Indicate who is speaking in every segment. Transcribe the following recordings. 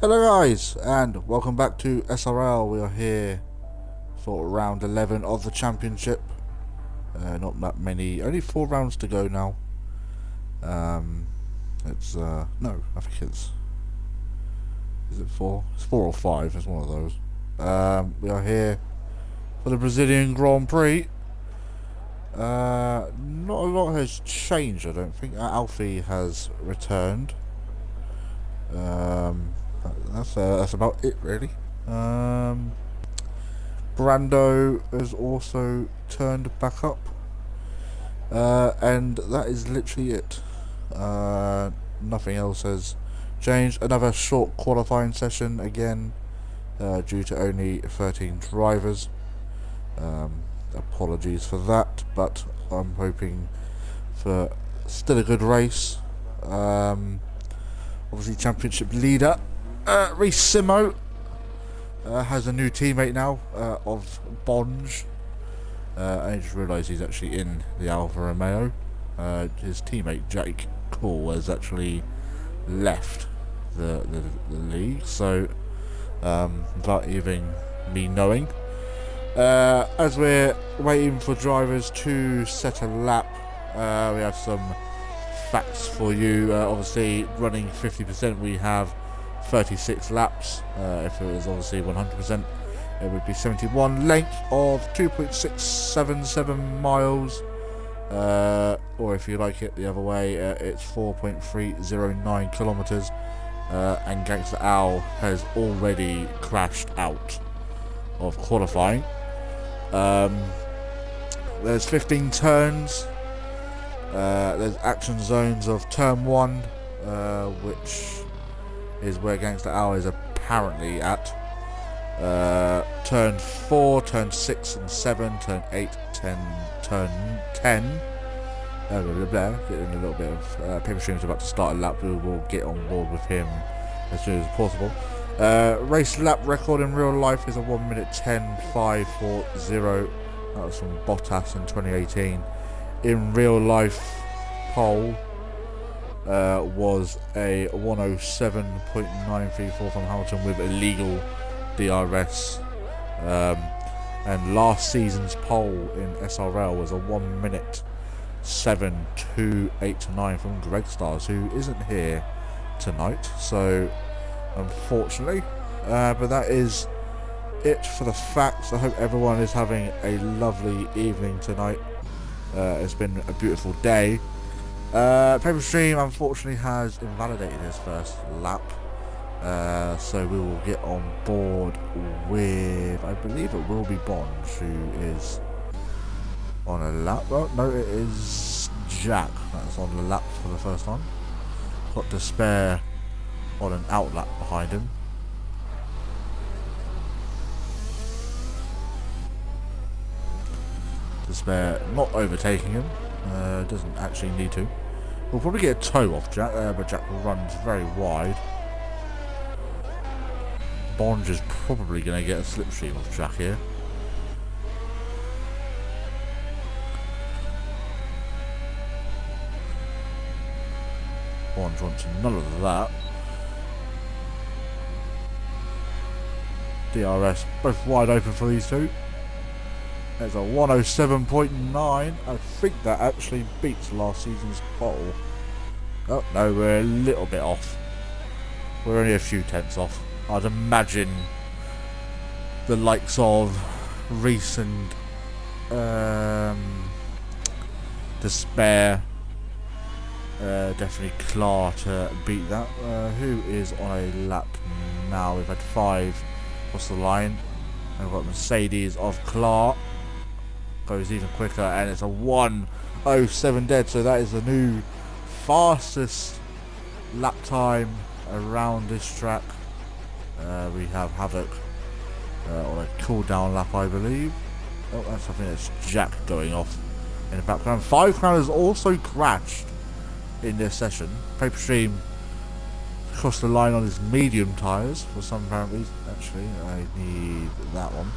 Speaker 1: Hello guys, and welcome back to SRL. We are here for round 11 of the championship. Not that many, only 4 rounds to go now. No, I think is it 4? It's 4 or 5, it's one of those. We are here for the Presidium Grand Prix. Not a lot has changed, I don't think. Alfie has returned. That's about it really. Brando has also turned back up, and that is literally it. Nothing else has changed. Another short qualifying session again, due to only 13 drivers. Apologies for that, but I'm hoping for still a good race. Obviously championship leader Reece Simo has a new teammate now, of Bonge. I just realised he's actually in the Alfa Romeo. His teammate Jake Cool has actually left the league, so without even me knowing. As we're waiting for drivers to set a lap, we have some facts for you. Obviously running 50%, we have 36 laps. If it was obviously 100%, it would be 71. Length of 2.677 miles, or if you like it the other way, it's 4.309 kilometers. And Gangster Owl has already crashed out of qualifying. There's 15 turns. There's action zones of turn 1, which is where Gangster Owl is apparently at. Turn 4, turn 6 and 7, turn 8, 10, turn 10. Getting a little bit of Paper Stream's about to start a lap. We will get on board with him as soon as possible. Race lap record in real life is a 1 minute 10.540. That was from Bottas in 2018. In real life pole was a 107.934 from Hamilton with illegal DRS. And last season's pole in SRL was a 1 minute 7.289 from Greg Stars, who isn't here tonight, so unfortunately. But that is it for the facts. I hope everyone is having a lovely evening tonight. It's been a beautiful day. Paper Stream unfortunately has invalidated his first lap, so we will get on board with, I believe it will be Bonge who is on a lap. Oh no, it is Jack that's on the lap for the first time. Got to spare on an out lap behind him. Spare not overtaking him, doesn't actually need to. We'll probably get a toe off Jack, but Jack runs very wide. Bonge is probably going to get a slipstream off Jack here. Bonge wants none of that. DRS both wide open for these two. There's a 107.9. I think that actually beats last season's pole. Oh no, we're a little bit off. We're only a few tenths off. I'd imagine the likes of Reece and Despair, definitely Clar to beat that. Who is on a lap now? We've had 5 across the line. And we've got Mercedes of Clar. Goes even quicker, and it's a 1:07 dead, so that is the new fastest lap time around this track. We have Havoc on a cool down lap, I believe. Oh, I think that's Jack going off in the background. 5 Crown has also crashed in this session. Paper Stream crossed the line on his medium tyres for some apparent reason. Actually, I need that one.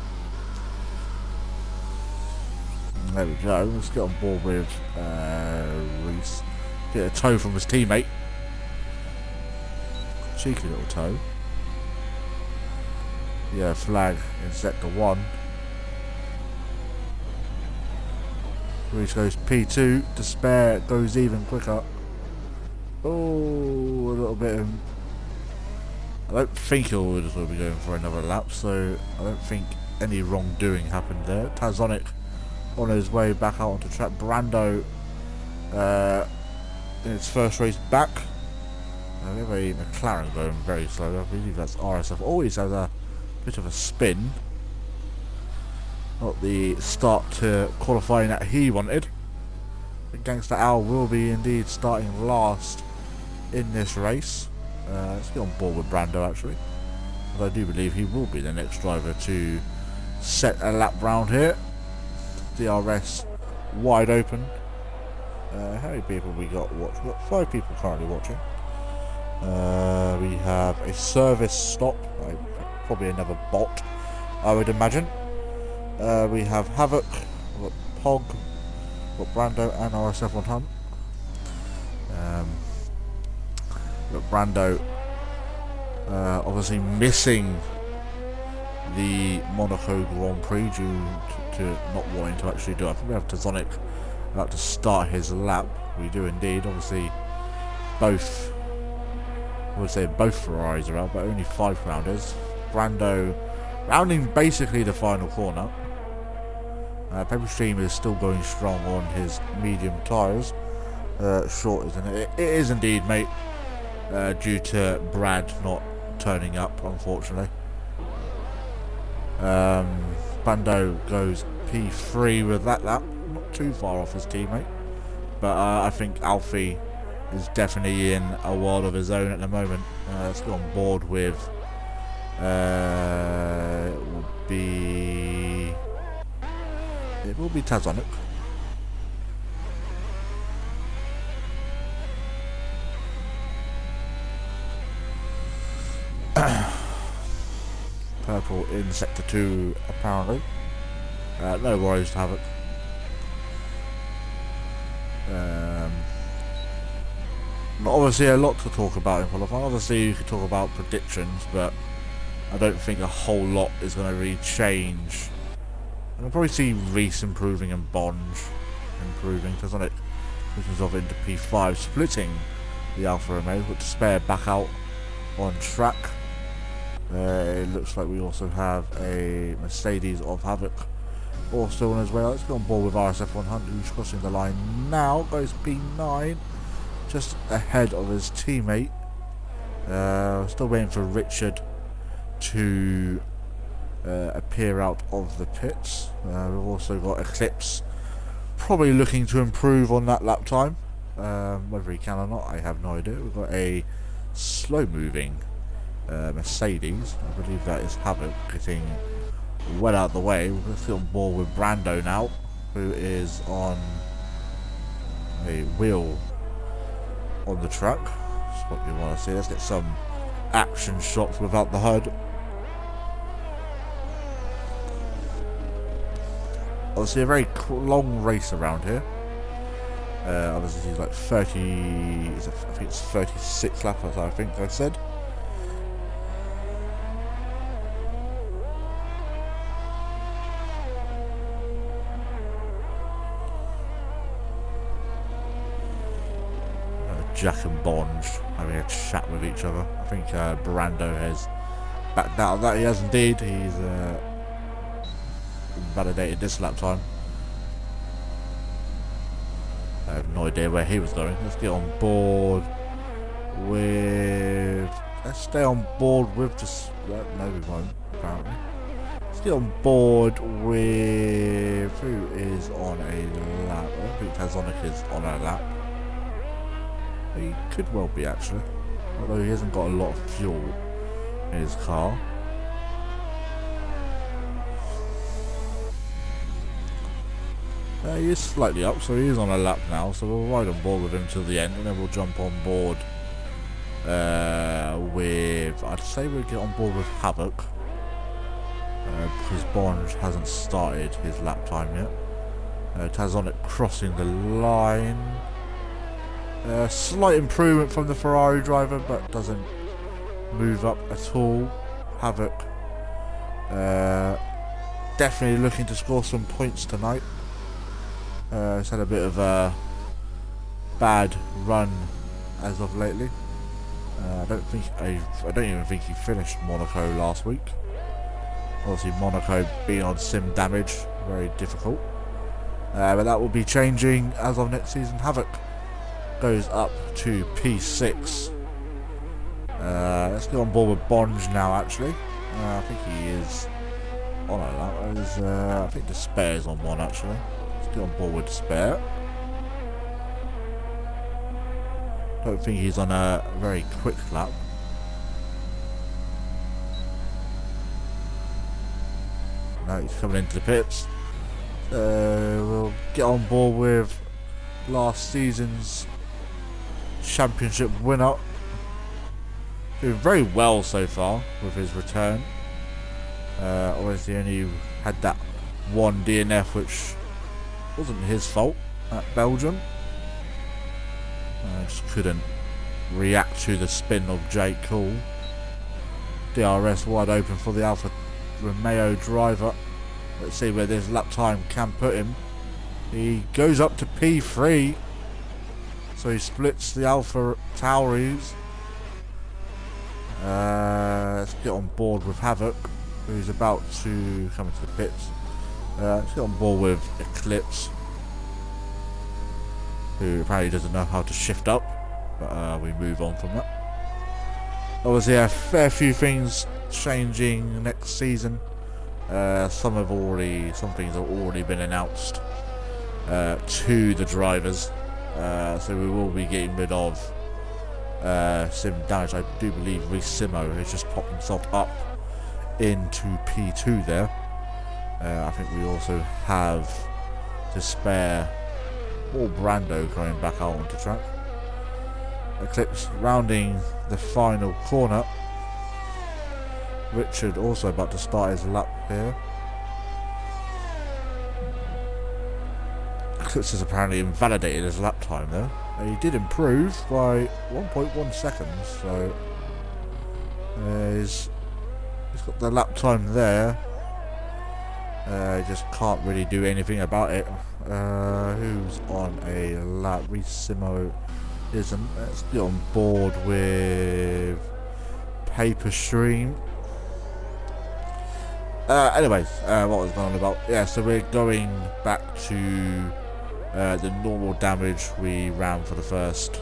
Speaker 1: There we go. Let's get on board with Reece. Get a toe from his teammate. Cheeky little toe. the flag in sector 1. Prix goes P2. Despair goes even quicker. Oh, a little bit of... I don't think he'll be going for another lap, so I don't think any wrongdoing happened there. Tazonic on his way back out onto track. Brando in its first race back. We have a McLaren going very slow. I believe that's RSF. Always has a bit of a spin. Not the start to qualifying that he wanted. The Gangster Al will be indeed starting last in this race. Let's get on board with Brando actually. But I do believe he will be the next driver to set a lap round here. DRS wide open. How many people we got watching? We've got 5 people currently watching. We have a service stop, probably another bot, I would imagine. We have Havoc, we've got Pog, we've got Brando and RSF on Hunt. We've got Brando obviously missing the Monaco Grand Prix due to not wanting to actually do it. I think we have Tazonic about to start his lap. We do indeed. Obviously both, I would say both Ferraris are out, but only 5 rounders. Brando rounding basically the final corner. Paper Stream is still going strong on his medium tyres. Short, isn't it? It is indeed, mate. Due to Brad not turning up, unfortunately. Brando goes P3 with that lap. Not too far off his teammate. But I think Alfie is definitely in a world of his own at the moment. Let's go on board with it will be Tazonic. Purple in sector 2 apparently. No worries to have it. Not obviously a lot to talk about in qualifying. Obviously you could talk about predictions, but I don't think a whole lot is going to really change. I'll probably see Reese improving and Bonge improving. Tazonic pushes off into P5, splitting the Alfa Romeo, but Despair back out on track. It looks like we also have a Mercedes of Havoc also on his way. Let's go on board with RSF 100, who's crossing the line now. Goes P9, just ahead of his teammate. Still waiting for Richard to appear out of the pits. We've also got Eclipse probably looking to improve on that lap time. Whether he can or not, I have no idea. We've got a slow moving Mercedes. I believe that is Havoc getting well out of the way. We're going to sit on board with Brando now, who is on a wheel on the track. That's what you want to see. Let's get some action shots without the HUD. Obviously a very long race around here. Obviously it's like 30, I think it's 36 laps, I think I said. Jack and Bonge having a chat with each other. I think Brando has backed out of that. He has indeed. He's validated this lap time. I have no idea where he was going. Let's get on board with... Let's stay on board with just... No, we won't, apparently. Let's get on board with... Who is on a lap? I don't think Tazonic is on a lap. He could well be, actually. Although he hasn't got a lot of fuel in his car. He is slightly up, so he is on a lap now. So we'll ride on board with him till the end, and then we'll jump on board with... I'd say we'll get on board with Havoc. Because Bonge hasn't started his lap time yet. Tazonic crossing the line. Slight improvement from the Ferrari driver, but doesn't move up at all. Havoc Definitely looking to score some points tonight. It's had a bit of a bad run as of lately. I don't even think he finished Monaco last week. Obviously Monaco being on sim damage, very difficult. But that will be changing as of next season. Havoc goes up to P6. Let's get on board with Bonge now actually. I think he is on that. I think Despair is on one actually. Let's get on board with Despair. Don't think he's on a very quick lap. No, he's coming into the pits. We'll get on board with last season's championship winner. Doing very well so far with his return. Obviously only had that one DNF which wasn't his fault at Belgium. Just couldn't react to the spin of Jake Cool. DRS wide open for the Alfa Romeo driver. Let's see where this lap time can put him. He goes up to P3, so he splits the Alfa Tauris. Let's get on board with Havoc, who's about to come into the pits. Let's get on board with Eclipse, who apparently doesn't know how to shift up, but we move on from that. Obviously a fair few things changing next season. Some things have already been announced to the drivers, so we will be getting rid of sim damage. I do believe Resimo has just popped himself up into P2 there. I think we also have Despair or Brando coming back out onto track. Eclipse rounding the final corner. Richard also about to start his lap here. Eclipse has apparently invalidated his lap time there. He did improve by 1.1 seconds, so he's got the lap time there. Just can't really do anything about it. Who's on a lap? Resimo isn't. Let's get on board with Paper Stream. Anyways, what was going on about? Yeah, so we're going back to the normal damage we ran for the first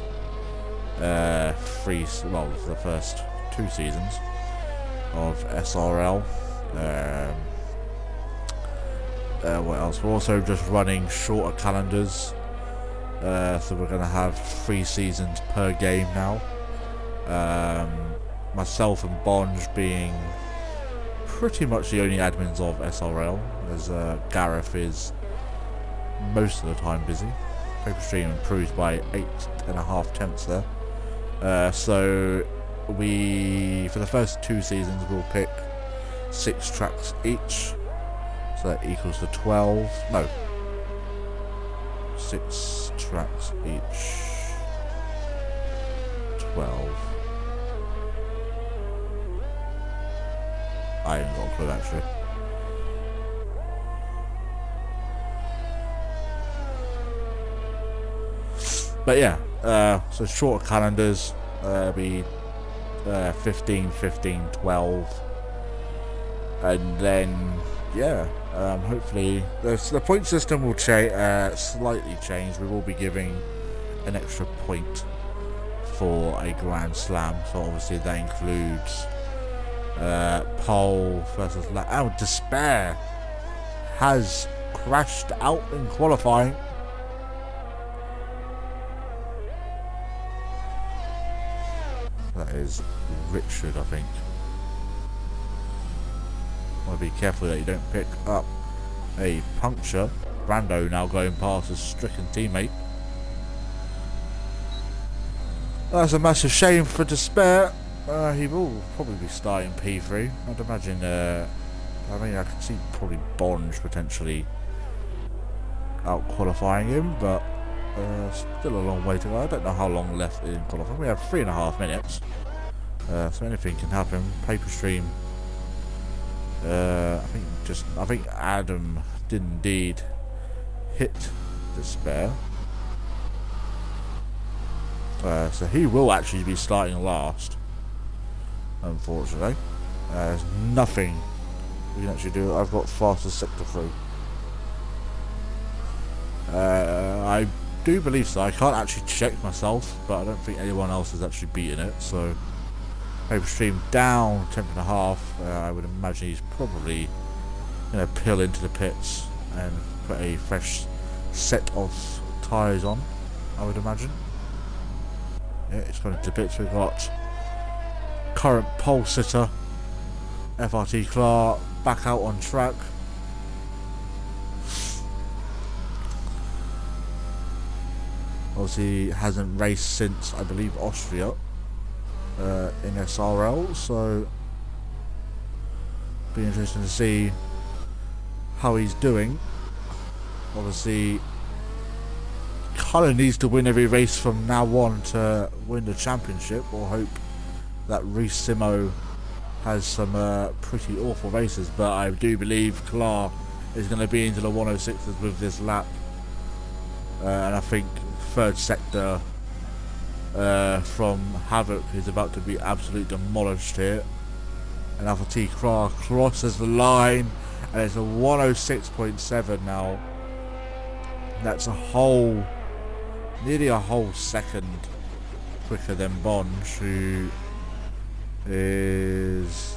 Speaker 1: the first 2 seasons of SRL. What else? We're also just running shorter calendars, so we're going to have 3 seasons per game now. Myself and Bonge being pretty much the only admins of SRL, as Gareth is most of the time busy. Paper Stream improves by 8.5 tenths there. So we, for the first 2 seasons, we'll pick 6 tracks each. So that equals to 12. No. 6 tracks each. 12. I haven't got a clue actually. But yeah, so shorter calendars, be 15, 15, 12. And then, yeah, hopefully the point system will slightly change. We will be giving an extra point for a Grand Slam. So obviously that includes pole versus lap. Oh, Despair has crashed out in qualifying. That is Richard, I think. Want to be careful that you don't pick up a puncture. Brando now going past his stricken teammate. That's a massive shame for Despair. He will probably be starting P3. I'd imagine, I could see probably Bonge potentially out qualifying him, but still a long way to go. I don't know how long left in qualifying. We have 3.5 minutes, so anything can happen. Paper Stream I think Adam did indeed hit Despair. So he will actually be starting last, unfortunately. There's nothing we can actually do. I've got fastest sector through. I do believe so. I can't actually check myself, but I don't think anyone else has actually beaten it. So Paper Stream down 10.5. I would imagine he's probably going to peel into the pits and put a fresh set of tyres on, I would imagine. Yeah, it's going into the pits. We've got current pole sitter FRT Clark back out on track. Obviously hasn't raced since, I believe, Austria in SRL, so be interesting to see how he's doing. Obviously kind of needs to win every race from now on to win the championship, or hope that Simo has some pretty awful races, but I do believe Clark is going to be into the 106s with this lap, and I think third sector from Havoc is about to be absolutely demolished here. And Alpha T Clark crosses the line, and it's a 106.7 now. That's nearly a whole second quicker than Bonge, who is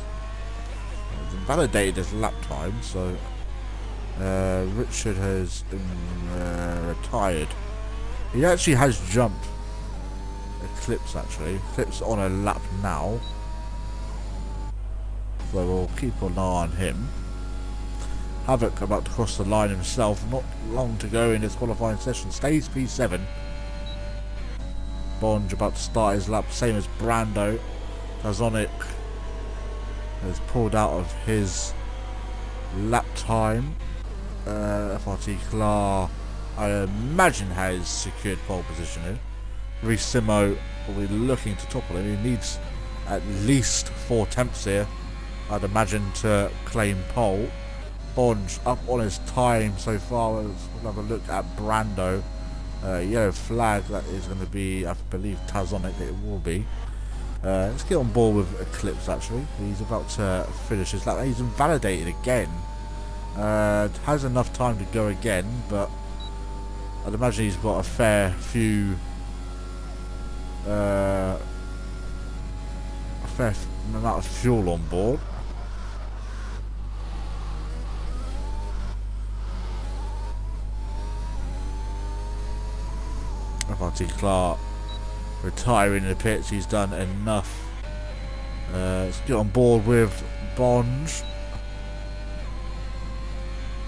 Speaker 1: invalidated his lap time. So Richard has been retired. He actually has jumped Eclipse, actually. Eclipse on a lap now, so we'll keep an eye on him. Havoc about to cross the line himself, not long to go in this qualifying session, stays P7. Bonge about to start his lap, same as Brando. Tazonic has pulled out of his lap time. FRT Clark, I imagine, has secured pole position here. Simo will be looking to topple him. He needs at least 4 attempts here, I'd imagine, to claim pole. Bonge up on his time so far. Let's have a look at Brando. Yellow flag, that is going to be, I believe, Tazonic. It will be. Let's get on board with Eclipse, actually. He's about to finish his lap. He's invalidated again. Has enough time to go again, but I'd imagine he's got a fair few a fair amount of fuel on board. FRT Clark retiring in the pits. He's done enough. Let's get on board with Bonge.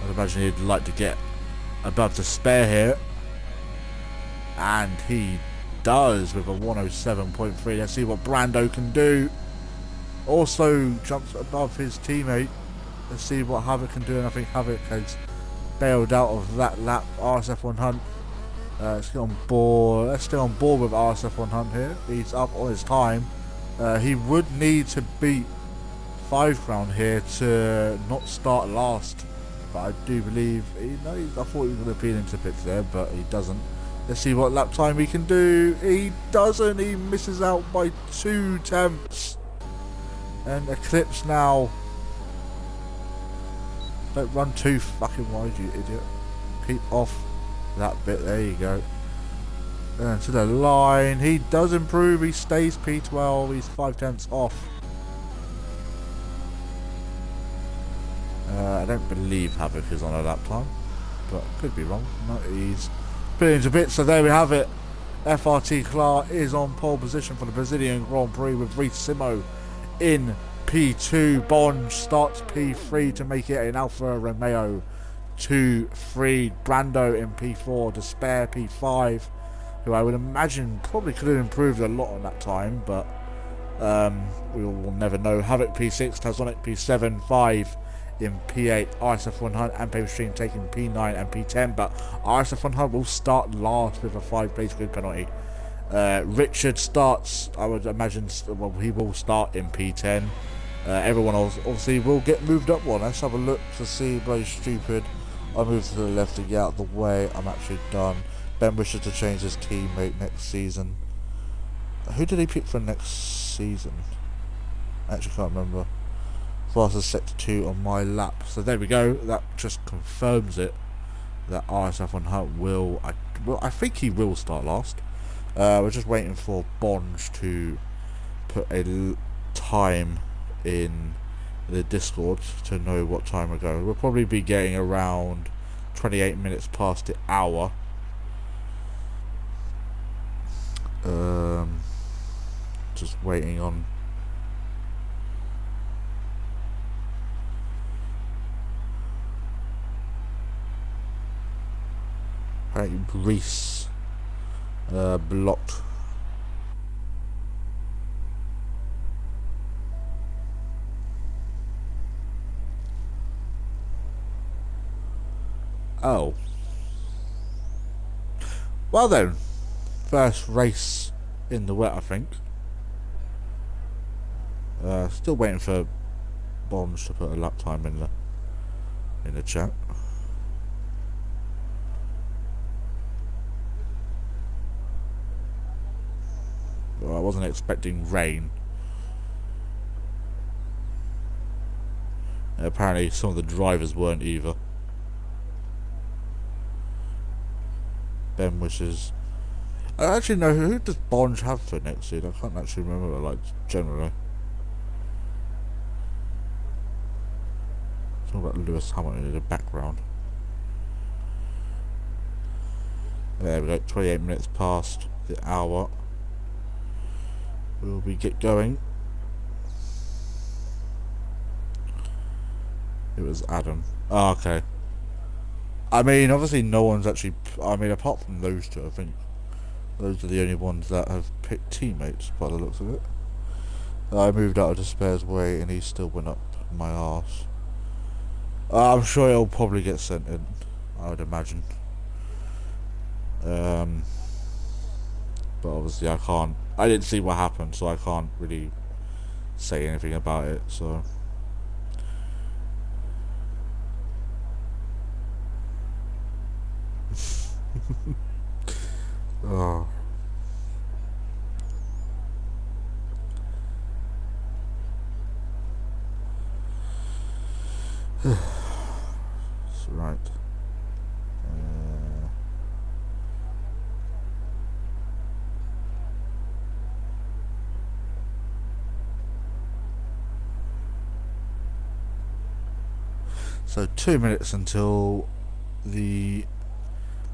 Speaker 1: I'd imagine he'd like to get above the spare here, and he does with a 107.3. Let's see what Brando can do. Also jumps above his teammate. Let's see what Havoc can do, and I think Havoc has bailed out of that lap. RSF1 Hunt. Let's get on board. Let's stay on board with RSF1 Hunt here. He's up on his time. He would need to beat 5 round here to not start last, but I do believe I thought he was going to peel into pits there, but he doesn't. Let's see what lap time he can do. He doesn't. He misses out by 2 attempts. And Eclipse now. Don't run too fucking wide, you idiot. Keep off that bit. There you go. And to the line. He does improve. He stays P12. He's 5 tenths off. I don't believe Havoc is on a lap time, but could be wrong. No, he's put into bits. So there we have it. FRT Clark is on pole position for the Presidium Grand Prix with Simo in P2. Bonge starts P3 to make it an Alfa Romeo 2-3. Brando in P4. Despair P5, who I would imagine probably could have improved a lot on that time, but we will never know. Havoc P6, Tazonic P7, 5 in P8, RSF1 Hunt and Paper Stream taking P9 and P10, but RSF1 Hunt will start last with a 5-place grid penalty. Richard starts, I would imagine, well, he will start in P10. Everyone else obviously will get moved up one. Let's have a look to see. Bloody stupid. I moved to the left to get out of the way. I'm actually done. Ben wishes to change his teammate next season. Who did he pick for next season? I actually can't remember. Fastest set to 2 on my lap. So there we go. That just confirms it. That RSF on Hunt will... I think he will start last. We're just waiting for Bonge to put a time in the Discord to know what time we're going. We'll probably be getting around 28 minutes past the hour. Just waiting on apparently Prix blocked. Oh. Well then, first race in the wet, I think. Still waiting for Bonds to put a lap time in the chat. Well, I wasn't expecting rain. Apparently some of the drivers weren't either. Ben wishes... I actually know, who does Bonge have for next season? I can't actually remember, like, generally. It's all about Lewis Hamilton in the background. There we go, 28 minutes past the hour. We'll be get going. It was Adam. Oh, okay. I mean, obviously no one's actually... I mean, apart from those two, I think those are the only ones that have picked teammates by the looks of it. I moved out of Despair's way and he still went up my arse. I'm sure he'll probably get sent in, I would imagine. But obviously I didn't see what happened, so I can't really say anything about it, so... Oh. That's right. So 2 minutes until the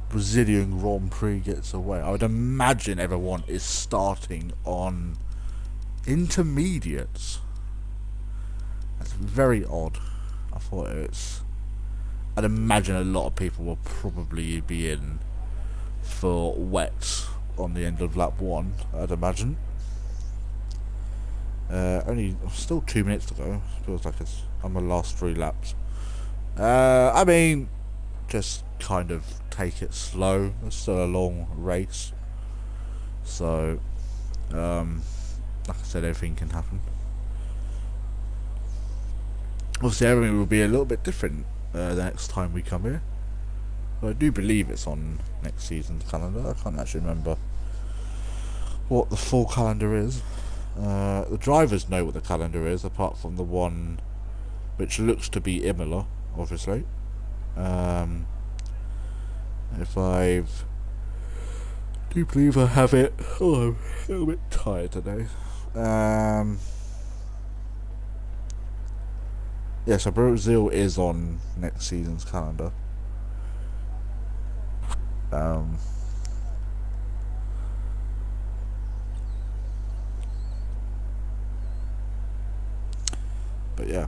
Speaker 1: Presidium Grand Prix gets away. I would imagine everyone is starting on intermediates. That's very odd. I thought I'd imagine a lot of people will probably be in for wets on the end of lap 1, I'd imagine. Only still 2 minutes to go. Feels like it's on the last 3 laps. I mean, just kind of take it slow. It's still a long race, so like I said, everything can happen. Obviously everything will be a little bit different the next time we come here, but I do believe it's on next season's calendar. I can't actually remember what the full calendar is. The drivers know what the calendar is, apart from the one which looks to be Imola, obviously. If I do believe I have it. Oh, I'm a little bit tired today. Yeah, so Brazil is on next season's calendar. But yeah.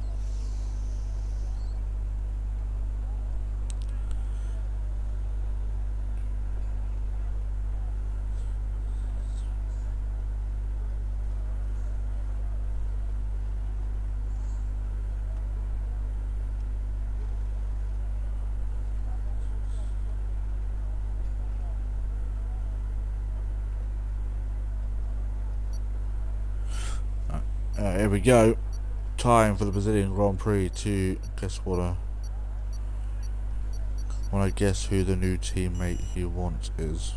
Speaker 1: Here we go. time for the Presidium Grand Prix to guess what? When I guess who the new teammate he wants is.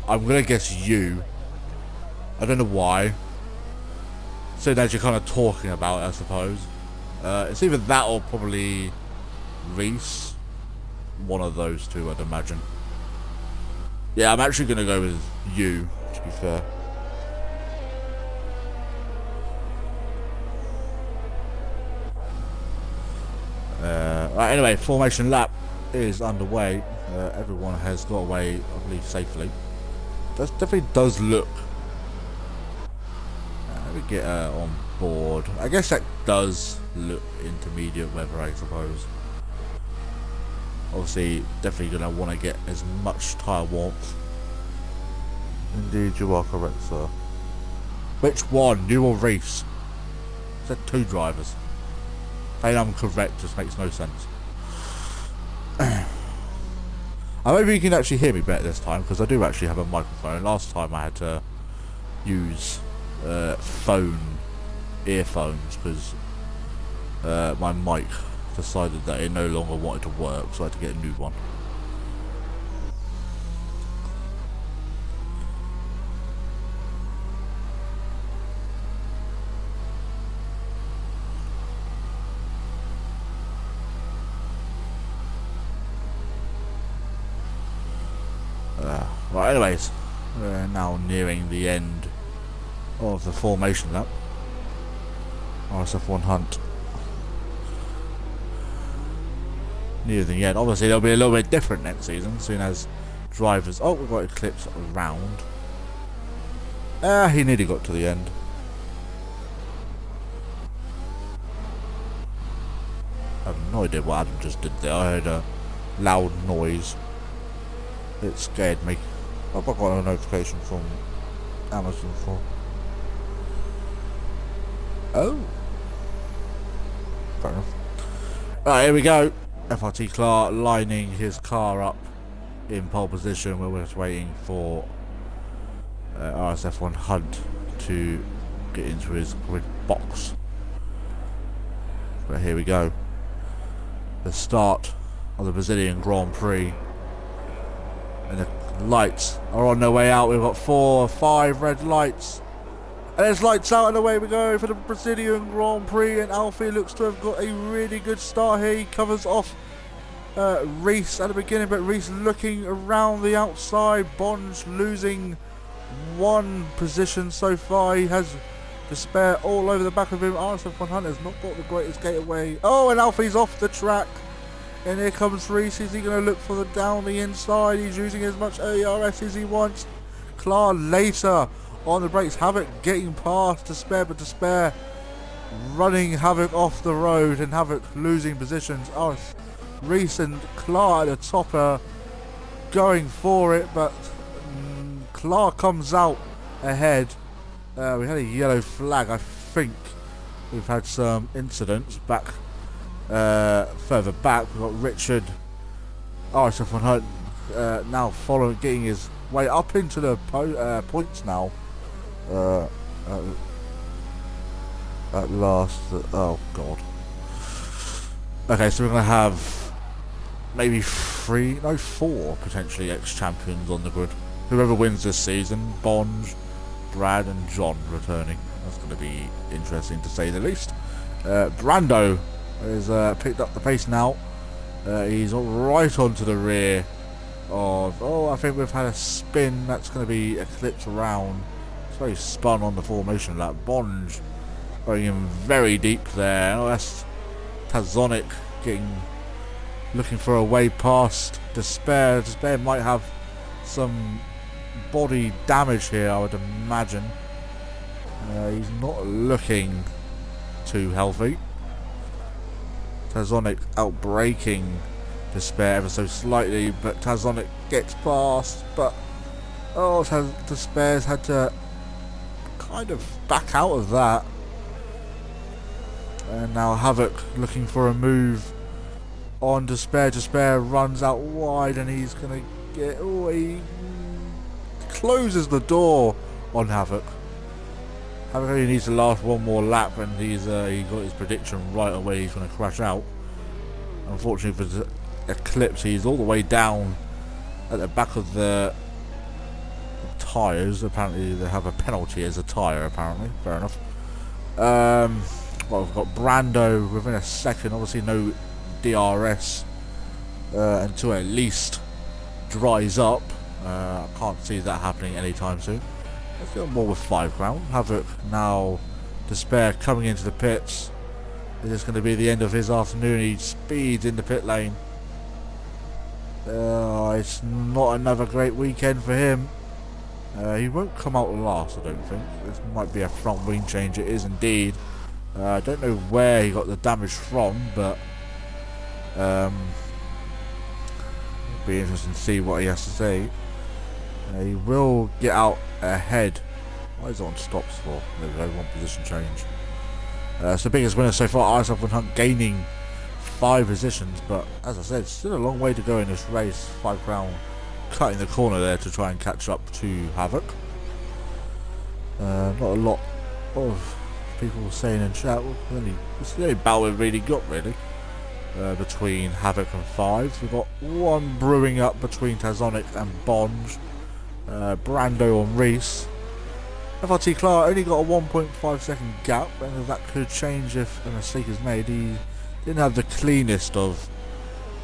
Speaker 1: I'm gonna guess you. I don't know why. So that you're kind of talking about it, I suppose. It's either that or probably Reese. One of those two, I'd imagine. Yeah, I'm actually gonna go with you, to be fair. Right, anyway, formation lap is underway. Everyone has got away, I believe, safely. That definitely does look. Let me get on board. I guess that does look intermediate weather, I suppose. Obviously, definitely going to want to get as much tyre warmth. Indeed, you are correct, sir. Which one? You or Reese? I said two drivers. Saying I'm correct just makes no sense. Maybe you can actually hear me better this time, because I do actually have a microphone. Last time I had to use earphones, because my mic decided that it no longer wanted to work, so I had to get a new one. Right, anyways, we're now nearing the end of the formation lap. RSF1 Hunt. Near the end. Obviously, it'll be a little bit different next season, soon as drivers. Oh, we've got Eclipse around. He nearly got to the end. I have no idea what Adam just did there. I heard a loud noise. It scared me. I've got a notification from Amazon for. Oh. Fair enough. Right, here we go. FRT Clark lining his car up in pole position. We're just waiting for RSF1 Hunt to get into his grid box. But here we go. The start of the Brazilian Grand Prix. And the lights are on their way out. We've got 4 or 5 red lights. And there's lights out and away we go for the Presidium Grand Prix. And Alfie looks to have got a really good start here. He covers off Reese at the beginning, but Reese looking around the outside. Bonds losing 1 position so far. He has Despair all over the back of him. RSF1 Hunt has not got the greatest gateway. Oh, and Alfie's off the track. And here comes Reese. Is he going to look for the down the inside? He's using as much ARS as he wants. Clark later on the brakes. Havoc getting past Despair, but Despair running Havoc off the road, and Havoc losing positions. Oh, Reese and Clark at the top are going for it, but Clark comes out ahead. We had a yellow flag. I think we've had some incidents back. Further back, we've got Richard RSF1 Hunt now following, getting his way up into the points now. At last, oh god. Okay, so we're gonna have maybe 4 potentially ex-champions on the grid. Whoever wins this season, Bonge, Brad, and John returning. That's gonna be interesting to say the least. Brando has picked up the pace now. He's right onto the rear of. Oh, I think we've had a spin. That's going to be Eclipse around. It's very spun on the formation lap. Bonge going in very deep there. Oh, that's Tazonic looking for a way past Despair. Despair might have some body damage here, I would imagine. He's not looking too healthy. Tazonic outbraking Despair ever so slightly, but Tazonic gets past, but Despair's had to kind of back out of that. And now Havoc looking for a move on Despair. Despair runs out wide and he's going to get... Oh, he closes the door on Havoc. Havoc only needs to last one more lap, and he got his prediction right away. He's going to crash out. Unfortunately for the Eclipse, he's all the way down at the back of the tyres. Apparently they have a penalty as a tyre, apparently. Fair enough. Well, we've got Brando within a second. Obviously no DRS until at least dries up. I can't see that happening anytime soon. Let's go more with 5 crown. Havoc now, Despair coming into the pits. Is this going to be the end of his afternoon? He speeds in the pit lane. It's not another great weekend for him. He won't come out last, I don't think. This might be a front wing change. It is indeed. I don't know where he got the damage from, but it'll be interesting to see what he has to say. He will get out ahead. Why is it on stops for? There we go, one position change. It's the biggest winner so far. ISF Hunt gaining 5 positions, but as I said, still a long way to go in this race. 5 crown cutting the corner there to try and catch up to Havoc. Not a lot of people saying in chat. It's the only battle we've really got, really, between Havoc and 5. We've got one brewing up between Tazonic and Bonge. Brando on Reese. FRT Clark only got a 1.5 second gap, and that could change if a mistake is made. He didn't have the cleanest of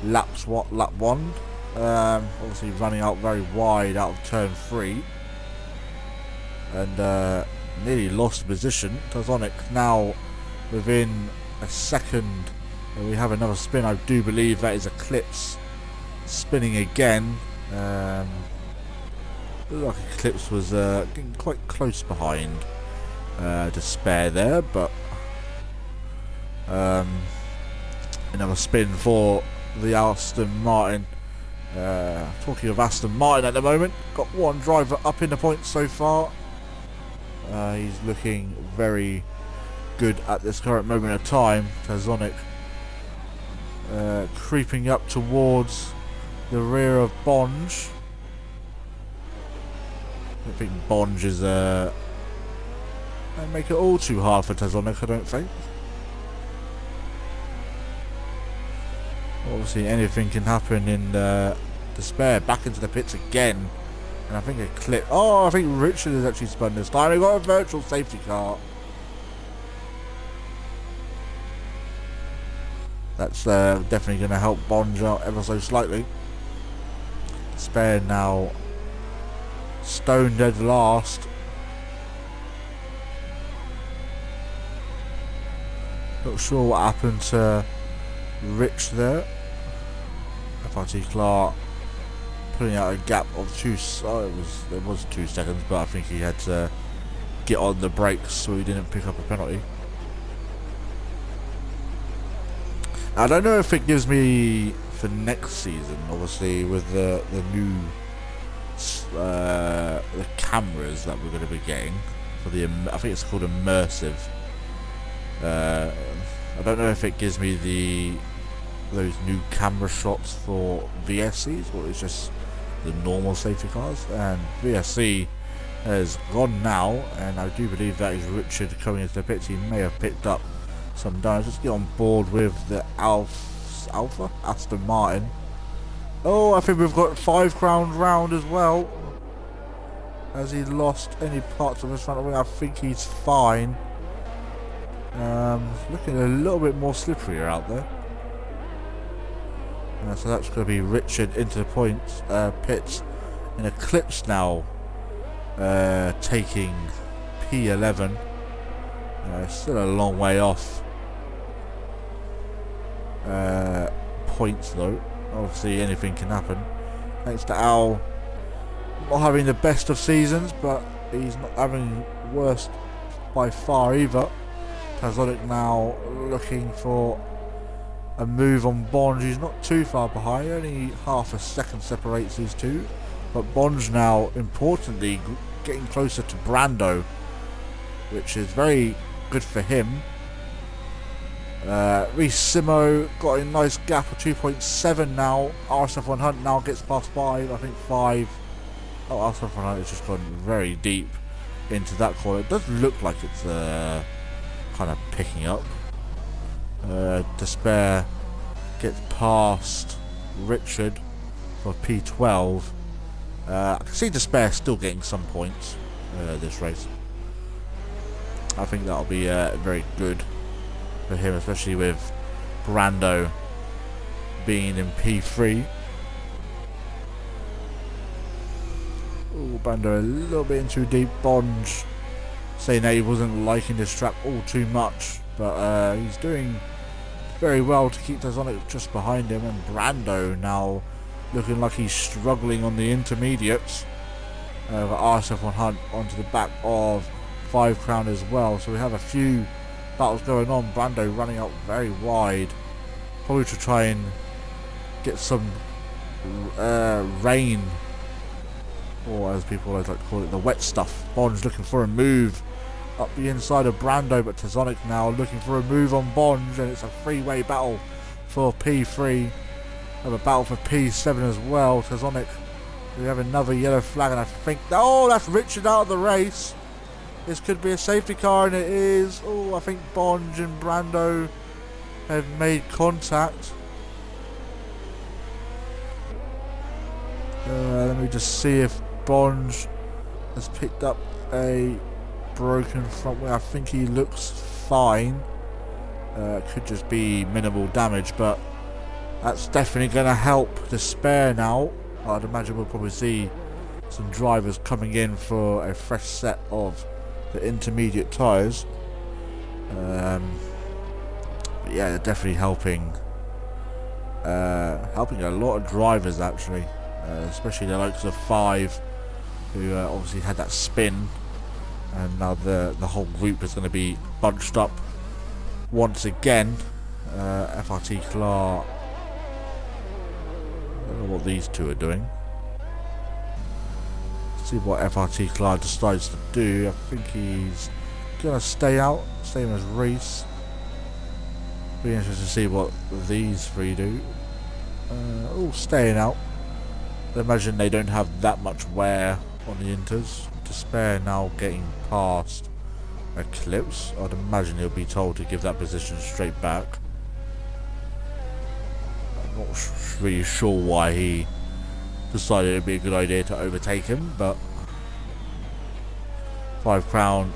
Speaker 1: laps. Lap 1? Obviously running out very wide out of turn 3, and nearly lost position. Tazonic now within a second. We have another spin. I do believe that is Eclipse spinning again. Looked like Eclipse was getting quite close behind Despair there, but another spin for the Aston Martin. Talking of Aston Martin at the moment, got one driver up in the points so far. He's looking very good at this current moment of time. Tazonic creeping up towards the rear of Bonge. I don't think Bonge is don't make it all too hard for Tazonic, I don't think. Obviously anything can happen in Despair. Back into the pits again, and I think I think Richard has actually spun this time. He got a virtual safety car. That's definitely going to help Bonge out ever so slightly. Despair now stone dead last. Not sure what happened to Rich there. FRT Clark putting out a gap of 2. It was 2 seconds, but I think he had to get on the brakes so he didn't pick up a penalty. I don't know if it gives me for next season, obviously with the new the cameras that we're going to be getting for the I think it's called immersive. I don't know if it gives me those new camera shots for VSCs or it's just the normal safety cars. And VSC has gone now, and I do believe that is Richard coming into the pits. He may have picked up some damage. Let's get on board with the Alpha Aston Martin. Oh, I think we've got 5 crown round as well. Has he lost any parts of his front wing? I think he's fine. Looking a little bit more slipperier out there. So that's going to be Richard into the pits. And Eclipse now taking P11. Still a long way off points though. Obviously anything can happen. Thanks to Al not having the best of seasons, but he's not having worst by far either. Tazonic now looking for a move on Bonge. He's not too far behind, only half a second separates these two, but Bonge now importantly getting closer to Brando, which is very good for him. Simo got a nice gap of 2.7 now. RSF1 Hunt now gets past 5. I think 5 Oh, R7 has just gone very deep into that corner. It does look like it's kind of picking up. Despair gets past Richard for P12. I can see Despair still getting some points this race. I think that'll be very good for him, especially with Brando being in P3. Ooh, Brando a little bit in too deep. Bonge saying that he wasn't liking this track all too much, but he's doing very well to keep Tazonic just behind him, and Brando now looking like he's struggling on the intermediates. RSF1 Hunt onto the back of 5 Crown as well, so we have a few battles going on. Brando running out very wide, probably to try and get some rain, or as people always like to call it, the wet stuff. Bond's looking for a move up the inside of Brando, but Tazonic now looking for a move on Bonge, and it's a three-way battle for P3. We have a battle for P7 as well. Tazonic, we have another yellow flag, and I think, oh, that's Richard out of the race. This could be a safety car, and it is. Oh, I think Bonge and Brando have made contact. Let me just see if Bonge has picked up a broken front wheel. I think he looks fine. Could just be minimal damage, but that's definitely going to help Despair now. I'd imagine we'll probably see some drivers coming in for a fresh set of the intermediate tyres. But yeah, they're definitely helping a lot of drivers actually, especially the likes of 5, who obviously had that spin, and now the whole group is going to be bunched up once again. FRT Clark, I don't know what these two are doing. See what FRT Clark decides to do. I think he's going to stay out, same as Reese. Be interested to see what these 3 do. All staying out. I imagine they don't have that much wear on the inters. Despair now getting past Eclipse. I'd imagine he'll be told to give that position straight back. I'm not really sure why he decided it'd be a good idea to overtake him, but 5 Crown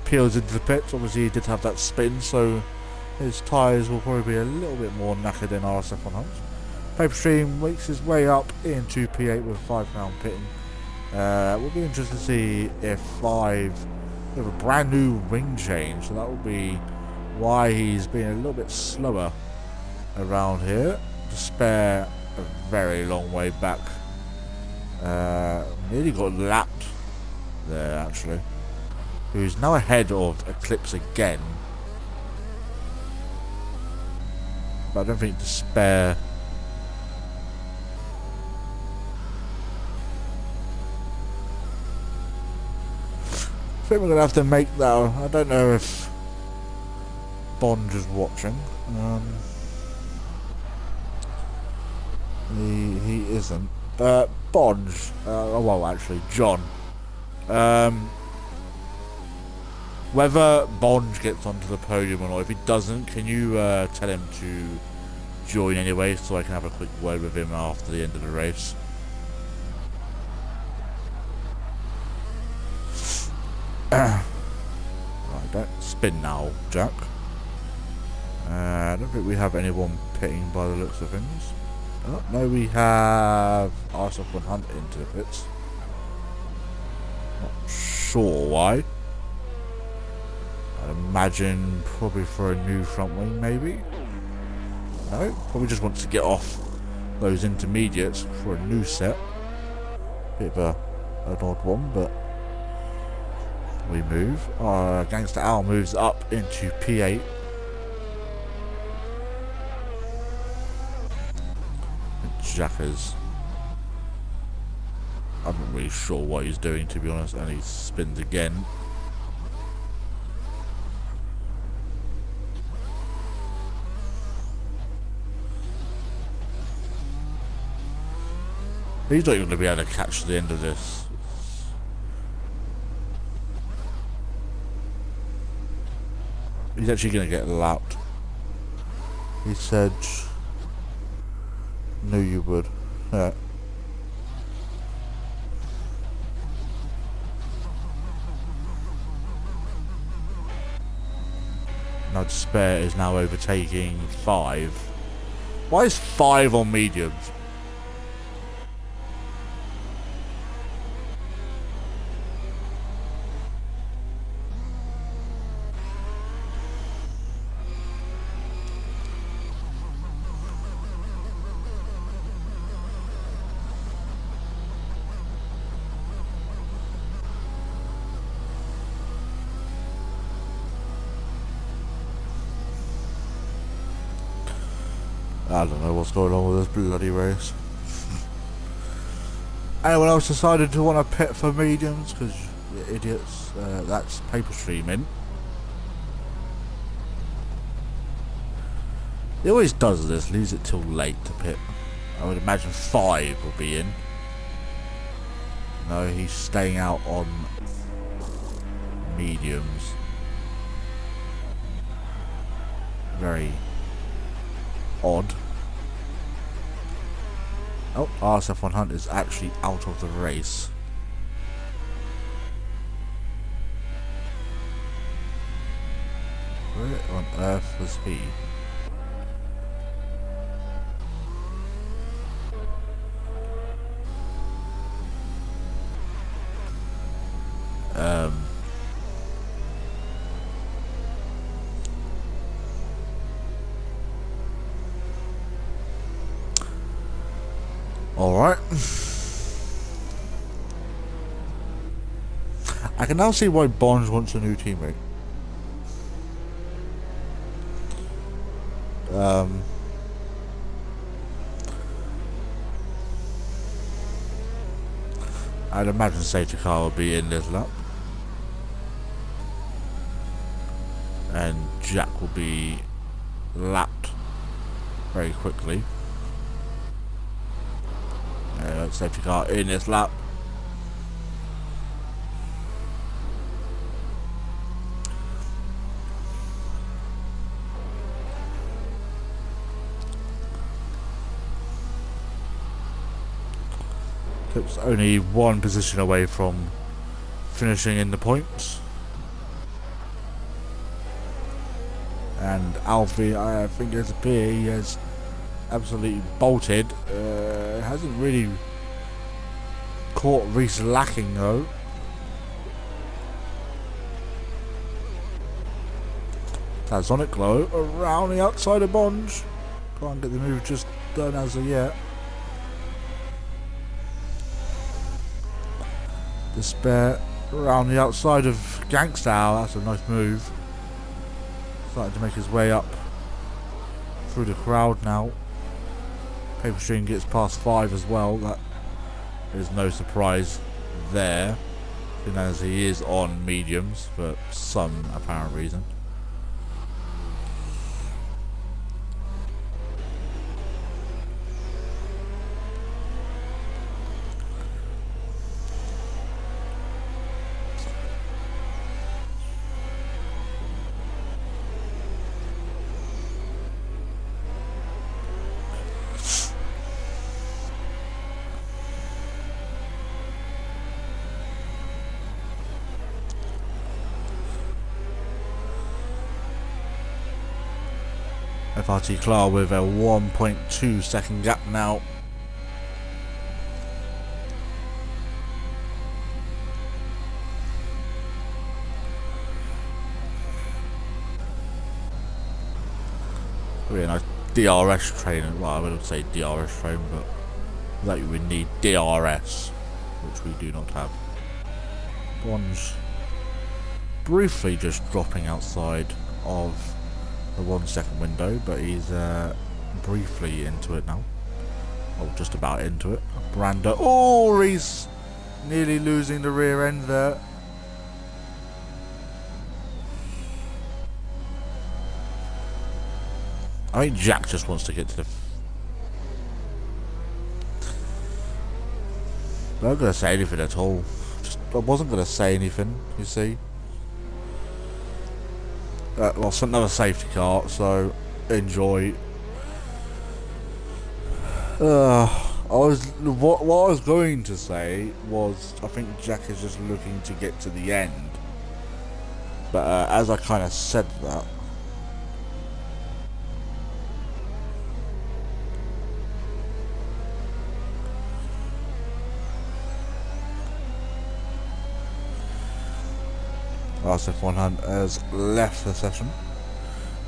Speaker 1: peels into the pits. Obviously he did have that spin, so his tyres will probably be a little bit more knackered than RSF1 Hunt's. Paperstream makes his way up into P8 with 5 Crown pitting. We'll be interested to see if 5 with a brand new ring change, so that will be why he's being a little bit slower around here. Despair a very long way back. Nearly got lapped there actually. Who's now ahead of Eclipse again. But I don't think Despair. I think we're going to have to make that. I don't know if Bond is watching. He isn't. Bond. Well, actually, John. Whether Bond gets onto the podium or not, if he doesn't, can you tell him to join anyway, so I can have a quick word with him after the end of the race? Right, don't spin now, Jack. I don't think we have anyone pitting by the looks of things. Oh, no, we have RSF1 Hunt into the pits. Not sure why. I'd imagine probably for a new front wing, maybe. No, probably just wants to get off those intermediates for a new set. Bit of an odd one, but we move. Gangster Owl moves up into P8. Jackers. I'm not really sure what he's doing, to be honest, and he spins again. He's not even going to be able to catch the end of this He's actually going to get lapped. He said, knew you would. Yeah. Now Despair is now overtaking 5. Why is 5 on mediums? I don't know what's going on with this bloody race. Anyone else decided to want to pit for mediums? Because you idiots, that's paper streaming. He always does this, leaves it till late to pit. I would imagine 5 will be in. No, he's staying out on mediums. Very odd. Oh, RSF100 is actually out of the race. Where on earth was he? Alright. I can now see why Bonds wants a new teammate. I'd imagine safety car will be in this lap. And Jack will be lapped very quickly. Safety car in this lap. It's only 1 position away from finishing in the points. And Alfie, I think it's appear he has absolutely bolted. Hasn't really caught Reese lacking though. That's Sonic Glow around the outside of Bonds. Can't get the move just done as of yet. Despair around the outside of Gangsta. That's a nice move. Starting to make his way up through the crowd now. Paper String gets past 5 as well. That is no surprise there, as he is on mediums for some apparent reason. FRT Clark with a 1.2 second gap now. Really nice DRS training. Well, I wouldn't say DRS training, but that you would need DRS, which we do not have. Bonds briefly just dropping outside of the 1 second window, but he's briefly into it now. Or just about into it. Brando. Oh, he's nearly losing the rear end there. I think Jack just wants to get to the... I'm not going to say anything at all. I wasn't going to say anything, you see. Well, another safety car, so enjoy. What I was going to say was I think Jack is just looking to get to the end, but as I kind of said that, last F100 has left the session.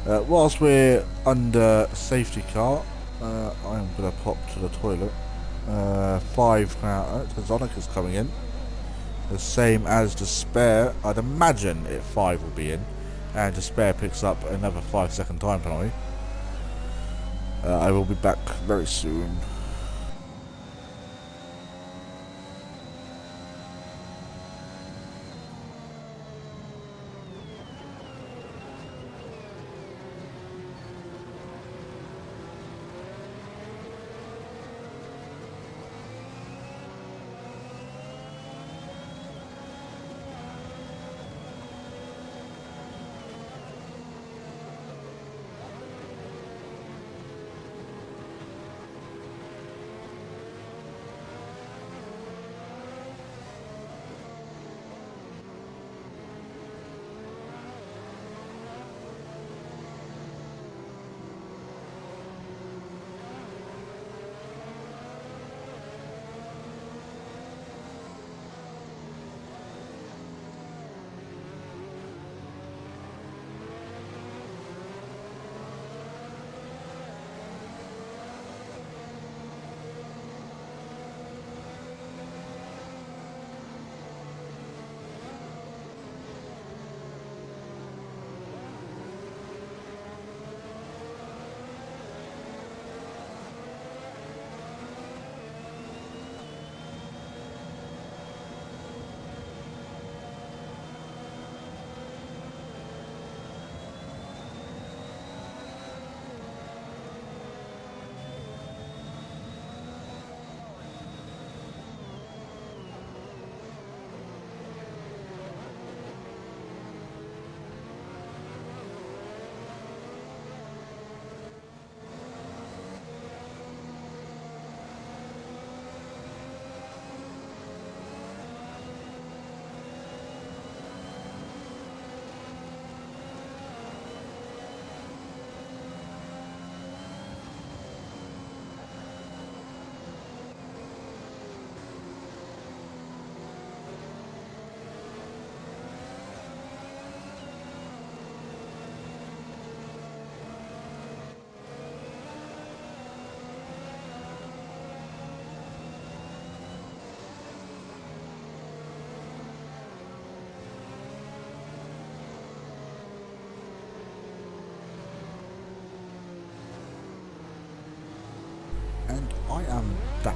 Speaker 1: Whilst we're under safety car, I'm gonna pop to the toilet. 5 out. Zonic is coming in. The same as Despair. I'd imagine 5 will be in. And Despair picks up another 5-second time penalty. I will be back very soon. And I am back.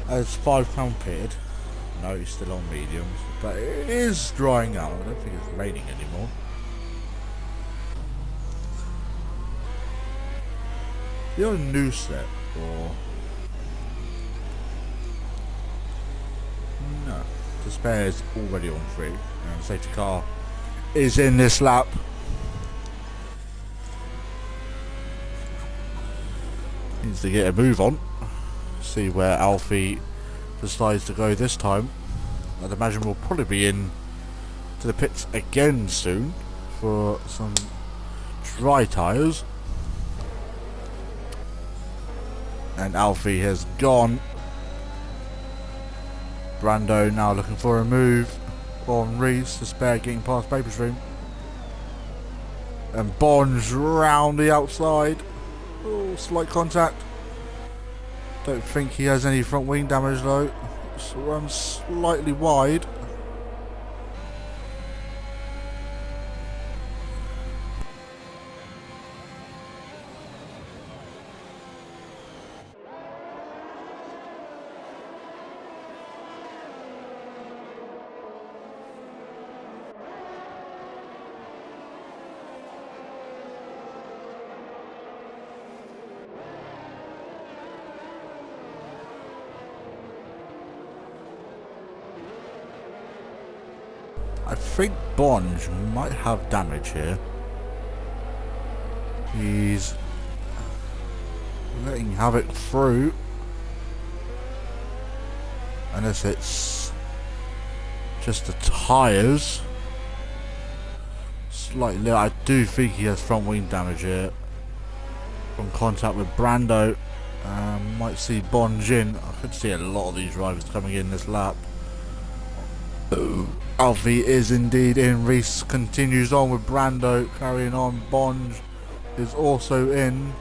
Speaker 1: As 5 pound pitted. No, he's still on mediums, but it is drying out. I don't think it's raining anymore. You're a new set, or no? Despair is already on 3, and safety car is in this lap. Needs to get a move on. See where Alfie decides to go this time. I'd imagine we'll probably be in to the pits again soon for some dry tyres. And Alfie has gone. Brando now looking for a move on Reese. Despair getting past Paper Stream. And Bonds round the outside. Oh, slight contact. Don't think he has any front wing damage though. So runs slightly wide. I think Bonge might have damage here. He's letting Havoc through. Unless it's just the tyres. Slightly, I do think he has front wing damage here. From contact with Brando. Might see Bonge in. I could see a lot of these drivers coming in this lap. Alfie is indeed in. Reese continues on with Brando, carrying on. Bonge is also in.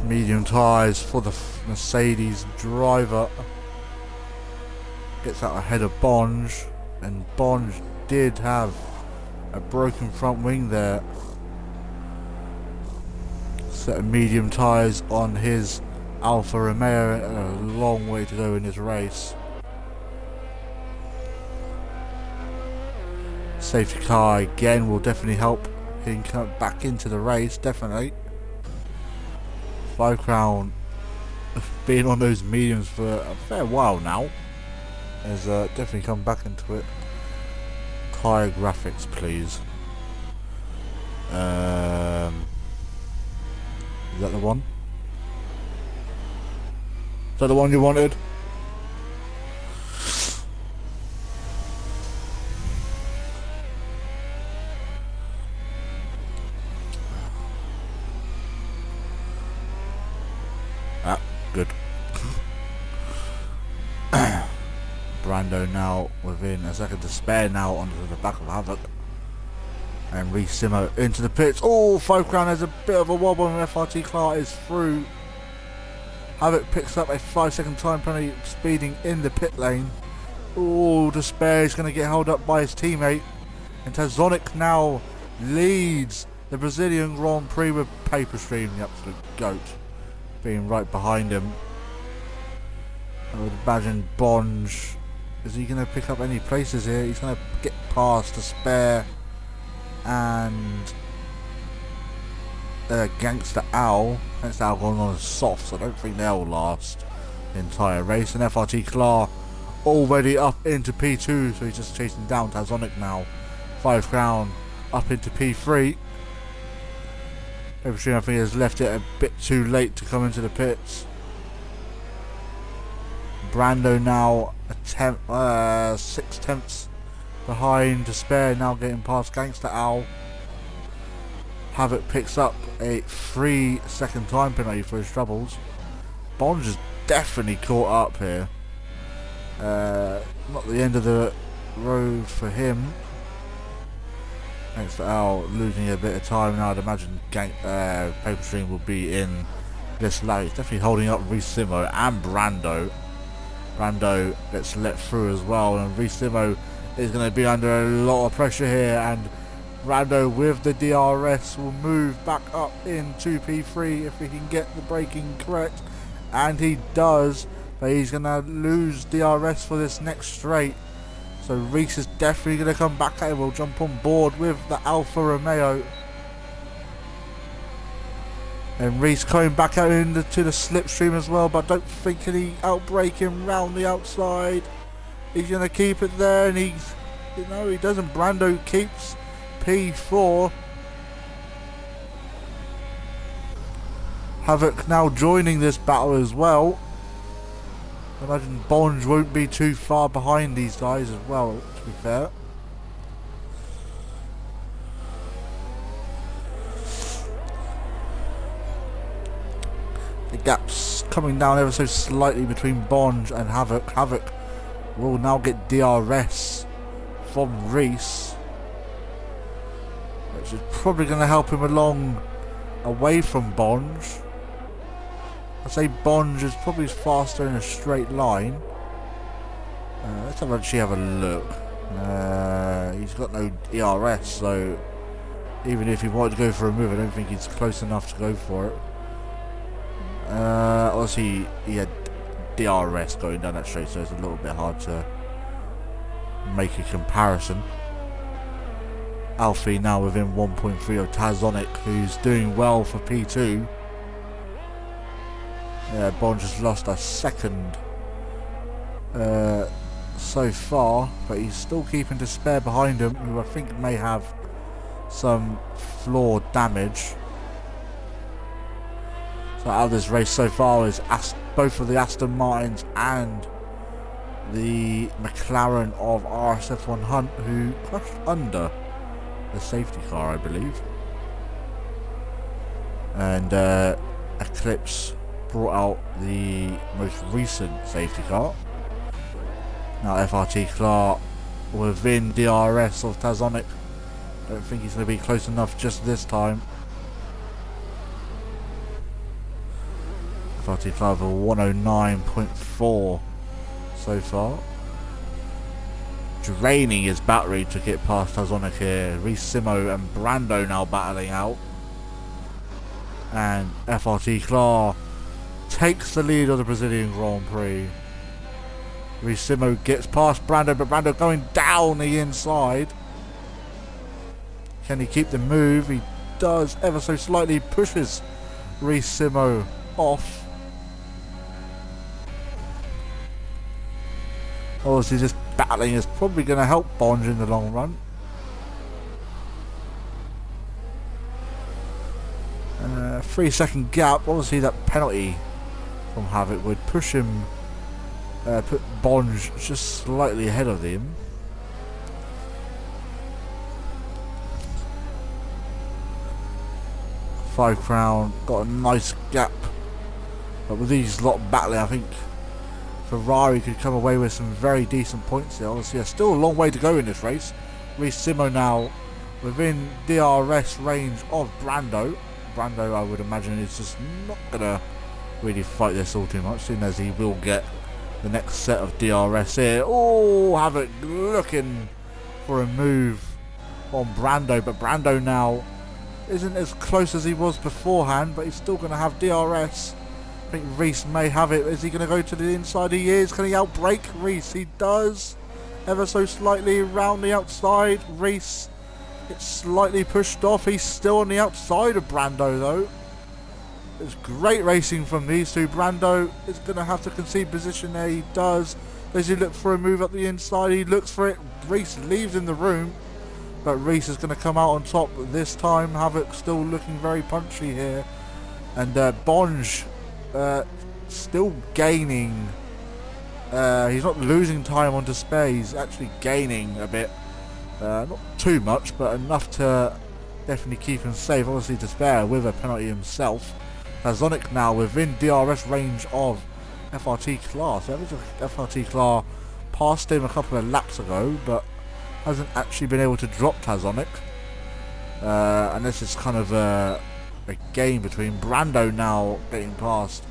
Speaker 1: Medium tyres for the Mercedes driver. Gets out ahead of Bonge, and Bonge did have a broken front wing there. Set of medium tyres on his Alfa Romeo, and a long way to go in this race. Safety car again will definitely help him come back into the race, definitely. 5 Crown being on those mediums for a fair while now has definitely come back into it. Tyre graphics, please. Is that the one? Is that the one you wanted? Ah, good. Brando now within a second to spare now onto the back of Havoc. And Reese Simo into the pits. Oh, 5 Crown has a bit of a wobble and FRT Clark is through. Havoc picks up a 5-second time penalty, speeding in the pit lane. Oh, Despair is going to get held up by his teammate. And Tazonic now leads the Brazilian Grand Prix with Paperstream, the absolute goat, being right behind him. I would imagine Bonge, is he going to pick up any places here? He's going to get past Despair and Gangster Owl. Gangster Owl going on soft, so I don't think they'll last the entire race. And FRT Clark already up into P2, so he's just chasing down Tazonic now. 5 Crown up into P3. Paperstream, I think, has left it a bit too late to come into the pits. Brando now 6 tenths behind Despair, now getting past Gangster Owl. Havoc picks up a 3-second time penalty for his troubles. Bonge is definitely caught up here. Not the end of the road for him. Gangster Owl losing a bit of time now. I'd imagine Paperstream will be in this lap. He's definitely holding up Reese Simo and Brando. Brando gets let through as well, and Reese Simo is going to be under a lot of pressure here, and Brando with the DRS will move back up into P3 if he can get the braking correct, and he does, but he's going to lose DRS for this next straight. So Reese is definitely going to come back and will jump on board with the Alfa Romeo. And Reese coming back out into the slipstream as well, but I don't think he outbrake him round the outside. He's going to keep it there, and he doesn't. Brando keeps P4. Havoc now joining this battle as well. I imagine Bonge won't be too far behind these guys as well, to be fair. The gap's coming down ever so slightly between Bonge and Havoc. Havoc will now get DRS from Reese, which is probably going to help him along away from Bonge. I'd say Bonge is probably faster in a straight line. Let's actually have a look. He's got no DRS, so even if he wanted to go for a move, I don't think he's close enough to go for it. Obviously he had DRS going down that straight, so it's a little bit hard to make a comparison. Alfie now within 1.3 of Tazonic, who's doing well for P2. Yeah, Bonge has lost a second so far, but he's still keeping Despair behind him, who I think may have some floor damage. So out of this race so far is both of the Aston Martins and the McLaren of RSF1 Hunt, who crashed under the safety car, I believe. And Eclipse brought out the most recent safety car. Now FRT Clark within DRS of Tazonic. Don't think he's going to be close enough just this time. FRT Clark for 109.4 so far. Draining his battery to get past Tazonic here. Reece Simo and Brando now battling out. And FRT Clark takes the lead of the Brazilian Grand Prix. Reece Simo gets past Brando, but Brando going down the inside. Can he keep the move? He does, ever so slightly pushes Reece Simo off. Obviously this battling is probably going to help Bonge in the long run. 3-second gap. Obviously that penalty from Havoc would push him, put Bonge just slightly ahead of him. Five Crown got a nice gap, but with these lot battling, I think Ferrari could come away with some very decent points here. Obviously, there's still a long way to go in this race. Reece Simo now within DRS range of Brando. Brando, I would imagine, is just not gonna really fight this all too much, seeing as he will get the next set of DRS here. Oh, Havoc looking for a move on Brando, but Brando now isn't as close as he was beforehand, but he's still going to have DRS. I think Reece may have it. Is he going to go to the inside? He is. Can he outbrake Reece? He does. Ever so slightly around the outside. Reece gets slightly pushed off. He's still on the outside of Brando though. It's great racing from these two. Brando is going to have to concede position there. He does. Does he look for a move up the inside? He looks for it. Reece leaves in the room, but Reece is going to come out on top this time. Havoc still looking very punchy here. And Bonge still gaining. He's not losing time on Despair. He's actually gaining a bit. Not too much, but enough to definitely keep him safe. Obviously Despair with a penalty himself. Tazonic now within DRS range of FRT Clark. So FRT Clark passed him a couple of laps ago, but hasn't actually been able to drop Tazonic. And this is kind of a game between Brando now getting past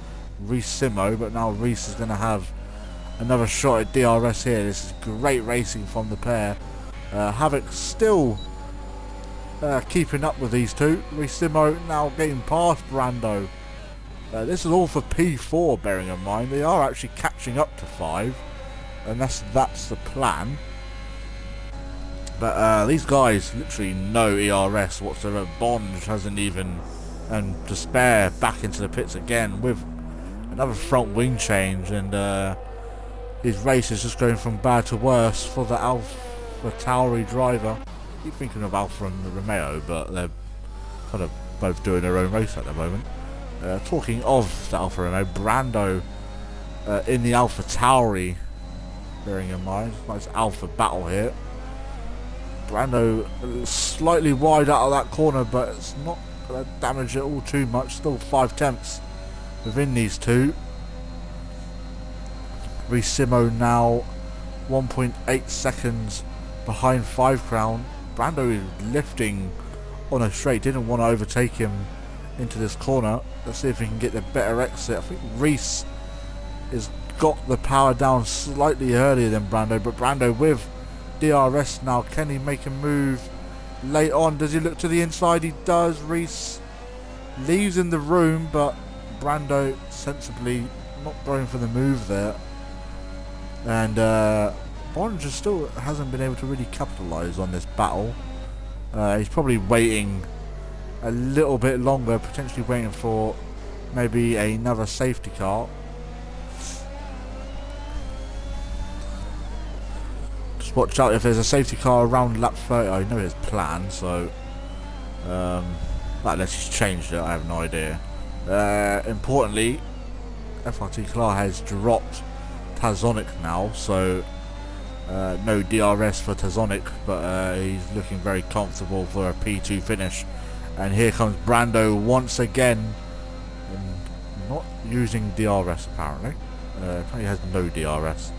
Speaker 1: Reece Simo, but now Reece is going to have another shot at DRS here. This is great racing from the pair. Havoc still keeping up with these two. Reece Simo now getting past Brando. This is all for P4, bearing in mind they are actually catching up to 5, and that's the plan. But these guys literally no ERS whatsoever. Bonge hasn't even, and Despair back into the pits again with another front wing change, and his race is just going from bad to worse for the Alpha Tauri driver. I keep thinking of Alfa and Romeo, but they're kind of both doing their own race at the moment. Talking of the Alfa Romeo, Brando in the Alpha Tauri, bearing in mind, nice Alpha battle here. Brando slightly wide out of that corner, but it's not going to damage it all too much. Still 5 tenths within these two. Reece Simo now 1.8 seconds behind 5 Crown. Brando is lifting on a straight, didn't want to overtake him into this corner. Let's see if he can get the better exit. I think Reece has got the power down slightly earlier than Brando, but Brando with DRS now, can he make a move late on? Does he look to the inside? He does. Reece leaves in the room, but Brando sensibly not going for the move there. And Bonge still hasn't been able to really capitalise on this battle. He's probably waiting a little bit longer, potentially waiting for maybe another safety car. Just watch out if there's a safety car around lap 30. I know his plan, so unless he's changed it, I have no idea. Importantly, FRT Clark has dropped Tazonic now, so no DRS for Tazonic, but he's looking very comfortable for a P2 finish. And here comes Brando once again, not using DRS apparently. Apparently has no DRS.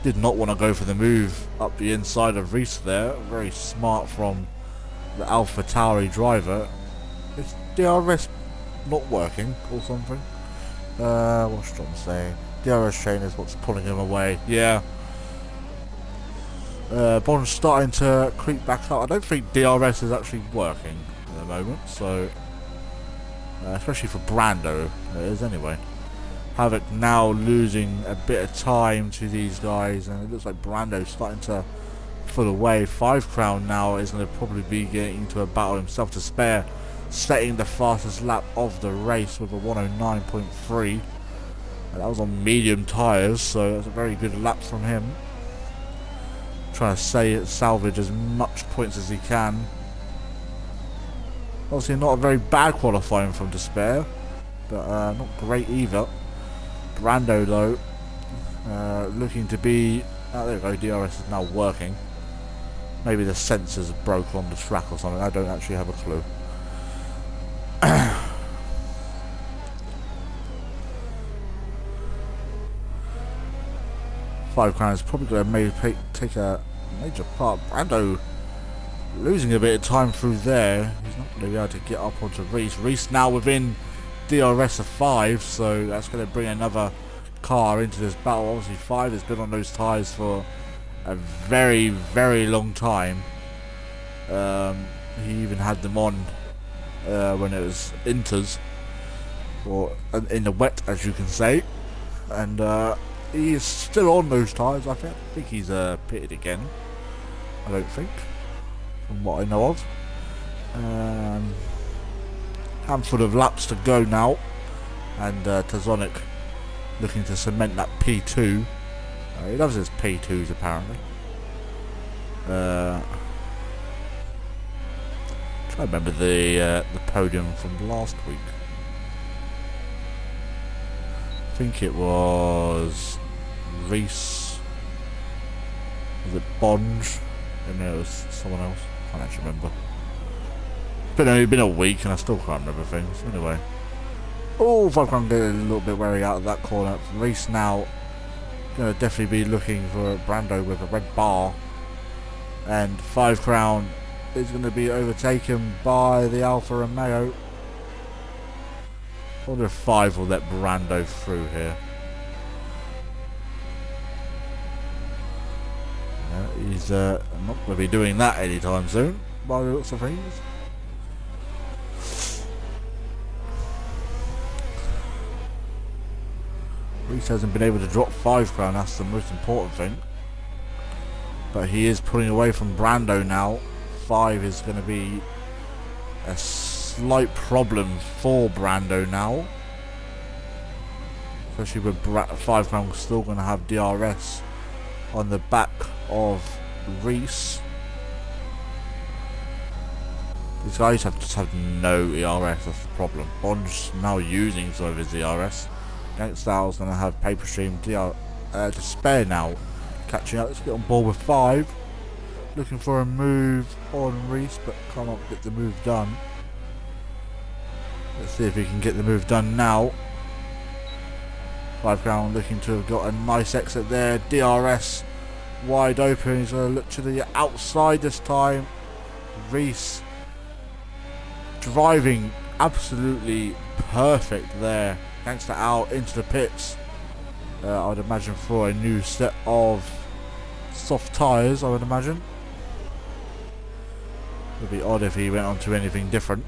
Speaker 1: Did not want to go for the move up the inside of Reese there. Very smart from the AlphaTauri driver. Is DRS not working or something? What's John saying? DRS chain is what's pulling him away. Yeah. Bond's starting to creep back up. I don't think DRS is actually working at the moment, so especially for Brando, it is anyway. Havoc now losing a bit of time to these guys, and it looks like Brando's starting to pull away. 5 Crown now is going to probably be getting into a battle himself to spare, setting the fastest lap of the race with a 109.3. That was on medium tyres, so that's a very good lap from him. Trying to salvage as much points as he can. Obviously not a very bad qualifying from Despair, but not great either. Brando though, looking to be... Oh, there we go, DRS is now working. Maybe the sensors broke on the track or something, I don't actually have a clue. 5 Crown is probably going to take a major part. Brando losing a bit of time through there. He's not going to be able to get up onto Reese. Reese now within DRS of 5, so that's going to bring another car into this battle. Obviously 5 has been on those tyres for a very, very long time. He even had them on when it was inters, or in the wet, as you can say, and he is still on those tyres. I think he's pitted again. I don't think, from what I know of. Handful of laps to go now, and Tazonic looking to cement that P2. He loves his P2s apparently. Try to remember the podium from last week. I think it was Reese. Was it Bonge? And it was someone else. I can't actually remember. It's only been a week and I still can't remember things. Anyway. Oh, 5 Crown getting a little bit wary out of that corner. Reese now going to definitely be looking for Brando with a red bar. And 5 Crown is going to be overtaken by the Alfa Romeo. I wonder if 5 will let Brando through here. He's not going to be doing that anytime soon, by the looks of things. Reese hasn't been able to drop 5 Crown, that's the most important thing. But he is pulling away from Brando now. 5 is going to be a slight problem for Brando now. Especially with 5 Crown still going to have DRS on the back of Reese. These guys just have no ERS, that's the problem. Bond's now using some of his ERS. Gangstyle's going to have Paper Stream to spare now. Catching up, let's get on board with 5. Looking for a move on Reese, but cannot get the move done. Let's see if he can get the move done now. 5 Crown looking to have got a nice exit there. DRS wide open. He's going to look to the outside this time. Reese driving absolutely perfect there. Gangster out into the pits. I would imagine for a new set of soft tyres, I would imagine. It would be odd if he went on to anything different.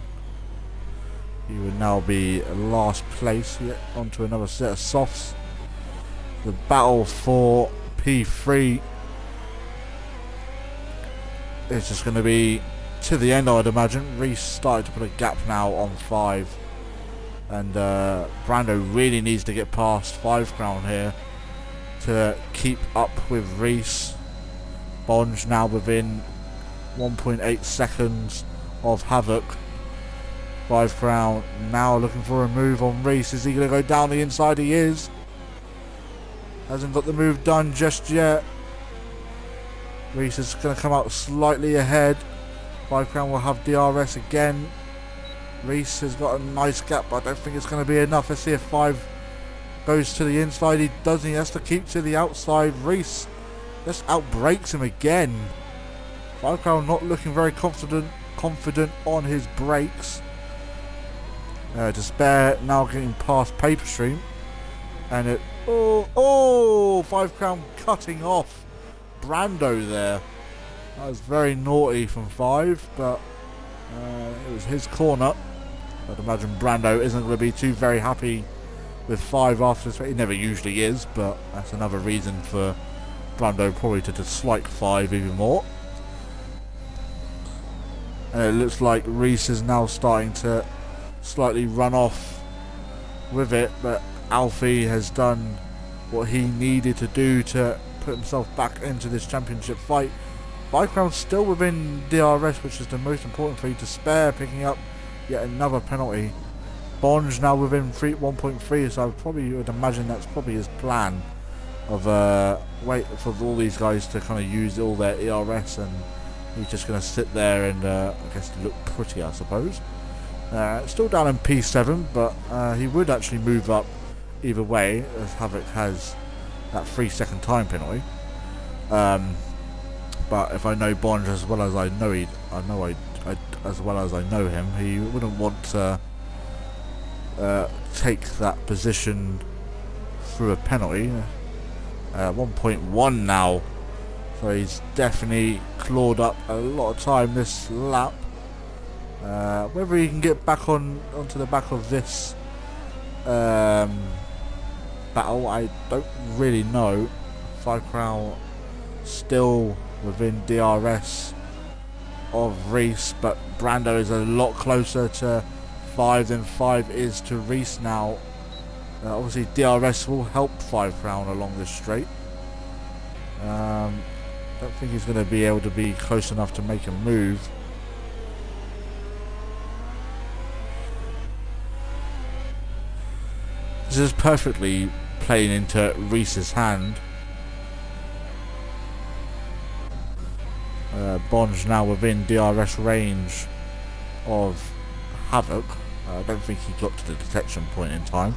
Speaker 1: He would now be last place, yet onto another set of softs. The battle for P3 is just going to be to the end, I would imagine. Reese started to put a gap now on 5. And Brando really needs to get past 5 Crown here to keep up with Reese. Bonge now within 1.8 seconds of Havoc. 5 Crown now looking for a move on Reese. Is he going to go down the inside? He is. Hasn't got the move done just yet. Reese is going to come out slightly ahead. 5 Crown will have DRS again. Reese has got a nice gap, but I don't think it's going to be enough. Let's see if 5 goes to the inside. He doesn't. He has to keep to the outside. Reese just outbreaks him again. 5 Crown not looking very confident on his brakes. Despair now getting past Paper Stream. And it... Oh! 5 Crown cutting off Brando there. That was very naughty from 5, but it was his corner. I'd imagine Brando isn't going to be too very happy with 5 after this. He never usually is, but that's another reason for Brando probably to dislike 5 even more. And it looks like Reese is now starting to slightly run off with it, but Alfie has done what he needed to do to put himself back into this championship fight. 5 Crown still within DRS, which is the most important for you. Despair picking up yet another penalty. Bonge now within 1.3, so I probably would imagine that's probably his plan of wait for all these guys to kind of use all their ERS, and he's just going to sit there and I guess look pretty, I suppose. Still down in P7, but he would actually move up either way, as Havoc has that 3-second time penalty. But if I know Bonge as well as I know as well as I know him, he wouldn't want to take that position through a penalty. 1.1 now, so he's definitely clawed up a lot of time this lap. Whether he can get back onto the back of this battle, I don't really know. 5 Crown still within DRS of Reese, but Brando is a lot closer to 5 than 5 is to Reese now. Obviously DRS will help 5 Crown along this straight. Don't think he's going to be able to be close enough to make a move. This is perfectly playing into Reese's hand. Bonge now within DRS range of Havoc. I don't think he got to the detection point in time.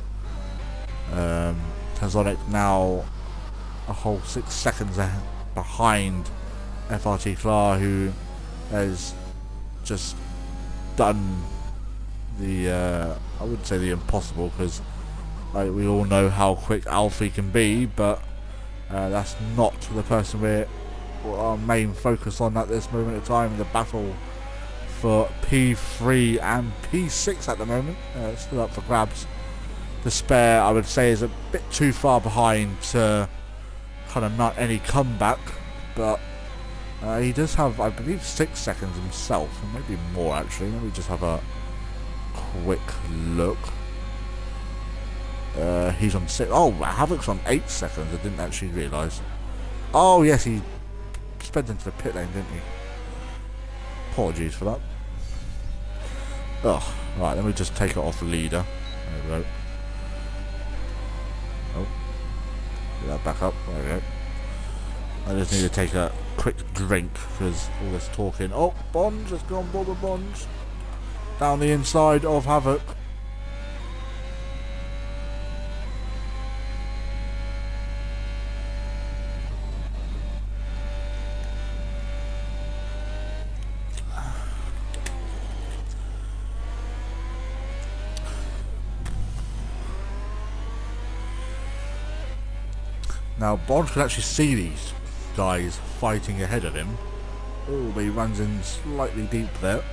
Speaker 1: Tazonic now a whole 6 seconds behind FRT Clar, who has just done the I wouldn't say the impossible, because we all know how quick Alfie can be, but that's not the person we're our main focus on at this moment of time in the battle for P3 and P6 at the moment. Still up for grabs. Despair, I would say, is a bit too far behind to kind of mount any comeback, but he does have, I believe, 6 seconds himself, or maybe more actually. Let me just have a quick look. He's on 6. Oh, Havoc's on 8 seconds. I didn't actually realise. Oh yes, he sped into the pit lane, didn't he? Apologies for that. Oh, right, let me just take it off the leader. There we go. Oh, get that back up. There we go. I just need to take a quick drink because all this talking. Oh, Bonge, let's go on board with Bonge. Down the inside of Havoc. Now Bonge can actually see these guys fighting ahead of him. Oh, but he runs in slightly deep there.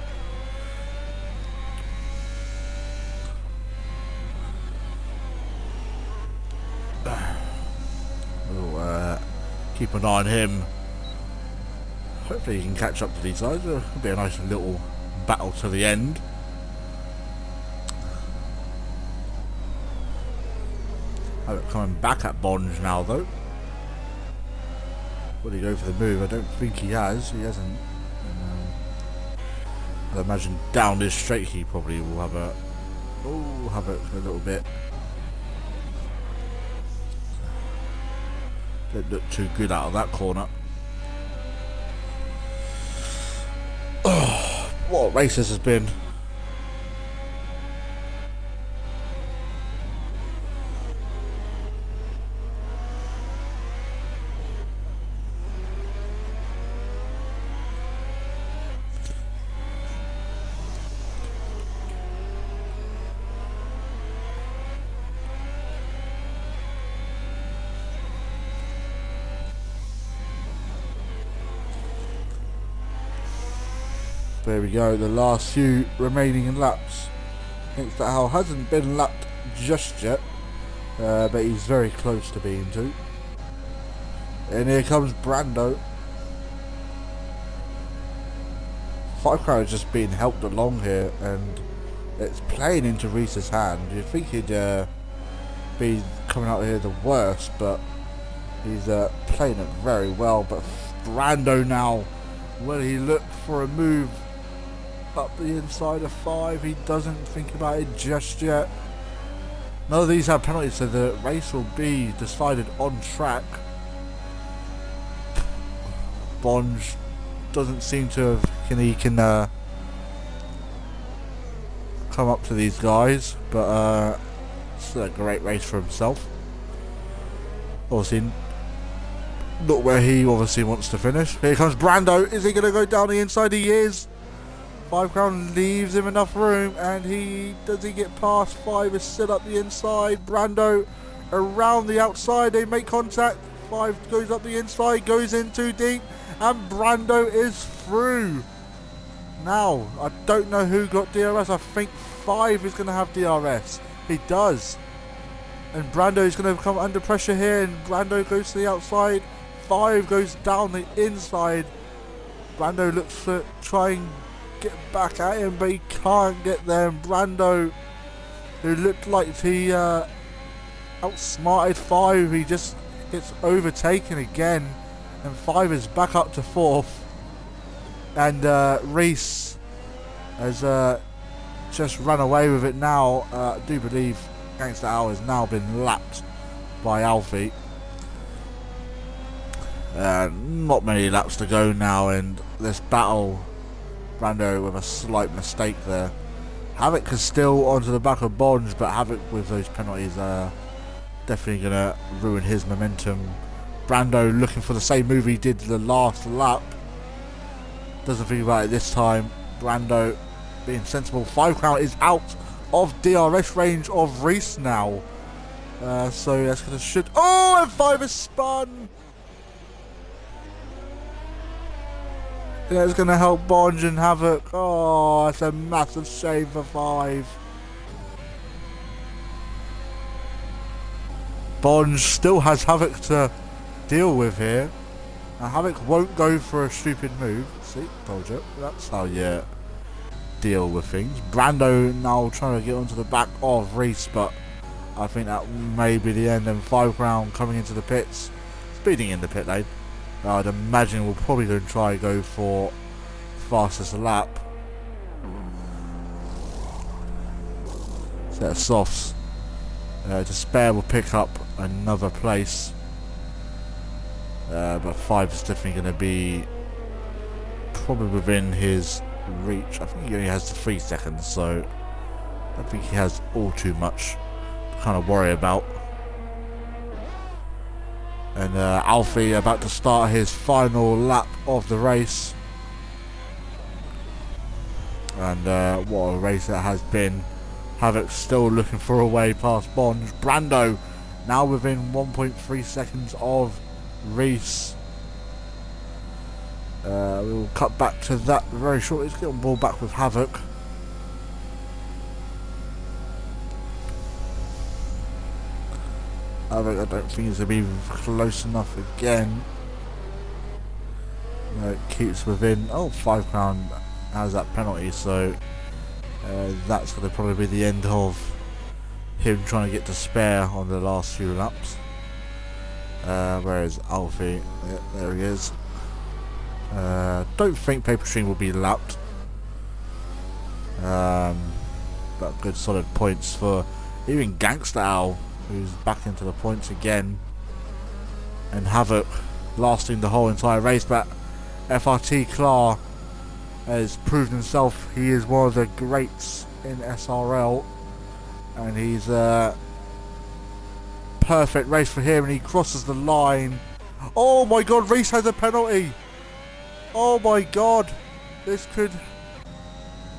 Speaker 1: Keep an eye on him. Hopefully he can catch up to these guys. It'll be a nice little battle to the end. Coming back at Bonge now though. Will he go for the move? I don't think he has. He hasn't. I imagine down this straight he probably will have a... Oh, have it a little bit. Don't look too good out of that corner. Oh, what a race this has been. There we go, the last few remaining laps. Thanks to Al hasn't been lapped just yet, but he's very close to being to. And here comes Brando. 5 Crown is just being helped along here, and it's playing into Reese's hand. You'd think he'd be coming out here the worst, but he's playing it very well. But Brando now, will he look for a move up the inside of 5? He doesn't think about it just yet. None of these have penalties, so the race will be decided on track. Bonge doesn't seem to have... He can come up to these guys, but it's a great race for himself. Obviously not where he obviously wants to finish. Here comes Brando. Is he going to go down the inside? He is. 5 Crown leaves him enough room, and does he get past? 5 is still up the inside. Brando around the outside, they make contact. 5 goes up the inside, goes in too deep, and Brando is through. Now, I don't know who got DRS. I think 5 is going to have DRS. He does. And Brando is going to come under pressure here, and Brando goes to the outside. 5 goes down the inside. Brando looks to try and get back at him, but he can't get there. And Brando, who looked like he outsmarted 5, he just gets overtaken again, and 5 is back up to 4th. And Reese has just run away with it now. I do believe Gangsta Al has now been lapped by Alfie. Not many laps to go now, and this battle, Brando with a slight mistake there. Havoc is still onto the back of Bonds, but Havoc with those penalties definitely going to ruin his momentum. Brando looking for the same move he did the last lap. Doesn't think about it this time. Brando being sensible. 5 Crown is out of DRS range of Reese now. So that's going to shoot. Oh, and 5 is spun. That's going to help Bonge and Havoc. Oh, that's a massive shame for 5. Bonge still has Havoc to deal with here. Now Havoc won't go for a stupid move. See, told you. That's how you deal with things. Brando now trying to get onto the back of Reese, but I think that may be the end. And 5 Crown coming into the pits, speeding in the pit lane. I'd imagine we'll probably going to try go for fastest lap. Set of softs. Despair will pick up another place. But 5 is definitely going to be probably within his reach. I think he only has 3 seconds, so I don't think he has all too much to kind of worry about. And Alfie about to start his final lap of the race. And what a race that has been. Havoc still looking for a way past Bonge. Brando now within 1.3 seconds of Reese. We'll cut back to that very shortly. Let's get on board back with Havoc. Havoc, I don't think he's going to be close enough again. It keeps within. Oh, 5 Crown has that penalty, so that's going to probably be the end of him trying to get to spare on the last few laps. Where is Alfie? Yeah, there he is. Don't think Paper Stream will be lapped. But good solid points for even Gangster Owl, who's back into the points again. And Havoc lasting the whole entire race, but FRT Clar has proven himself. He is one of the greats in SRL, and he's perfect race for him, and he crosses the line. Oh my god, Reese has a penalty. Oh my god, this could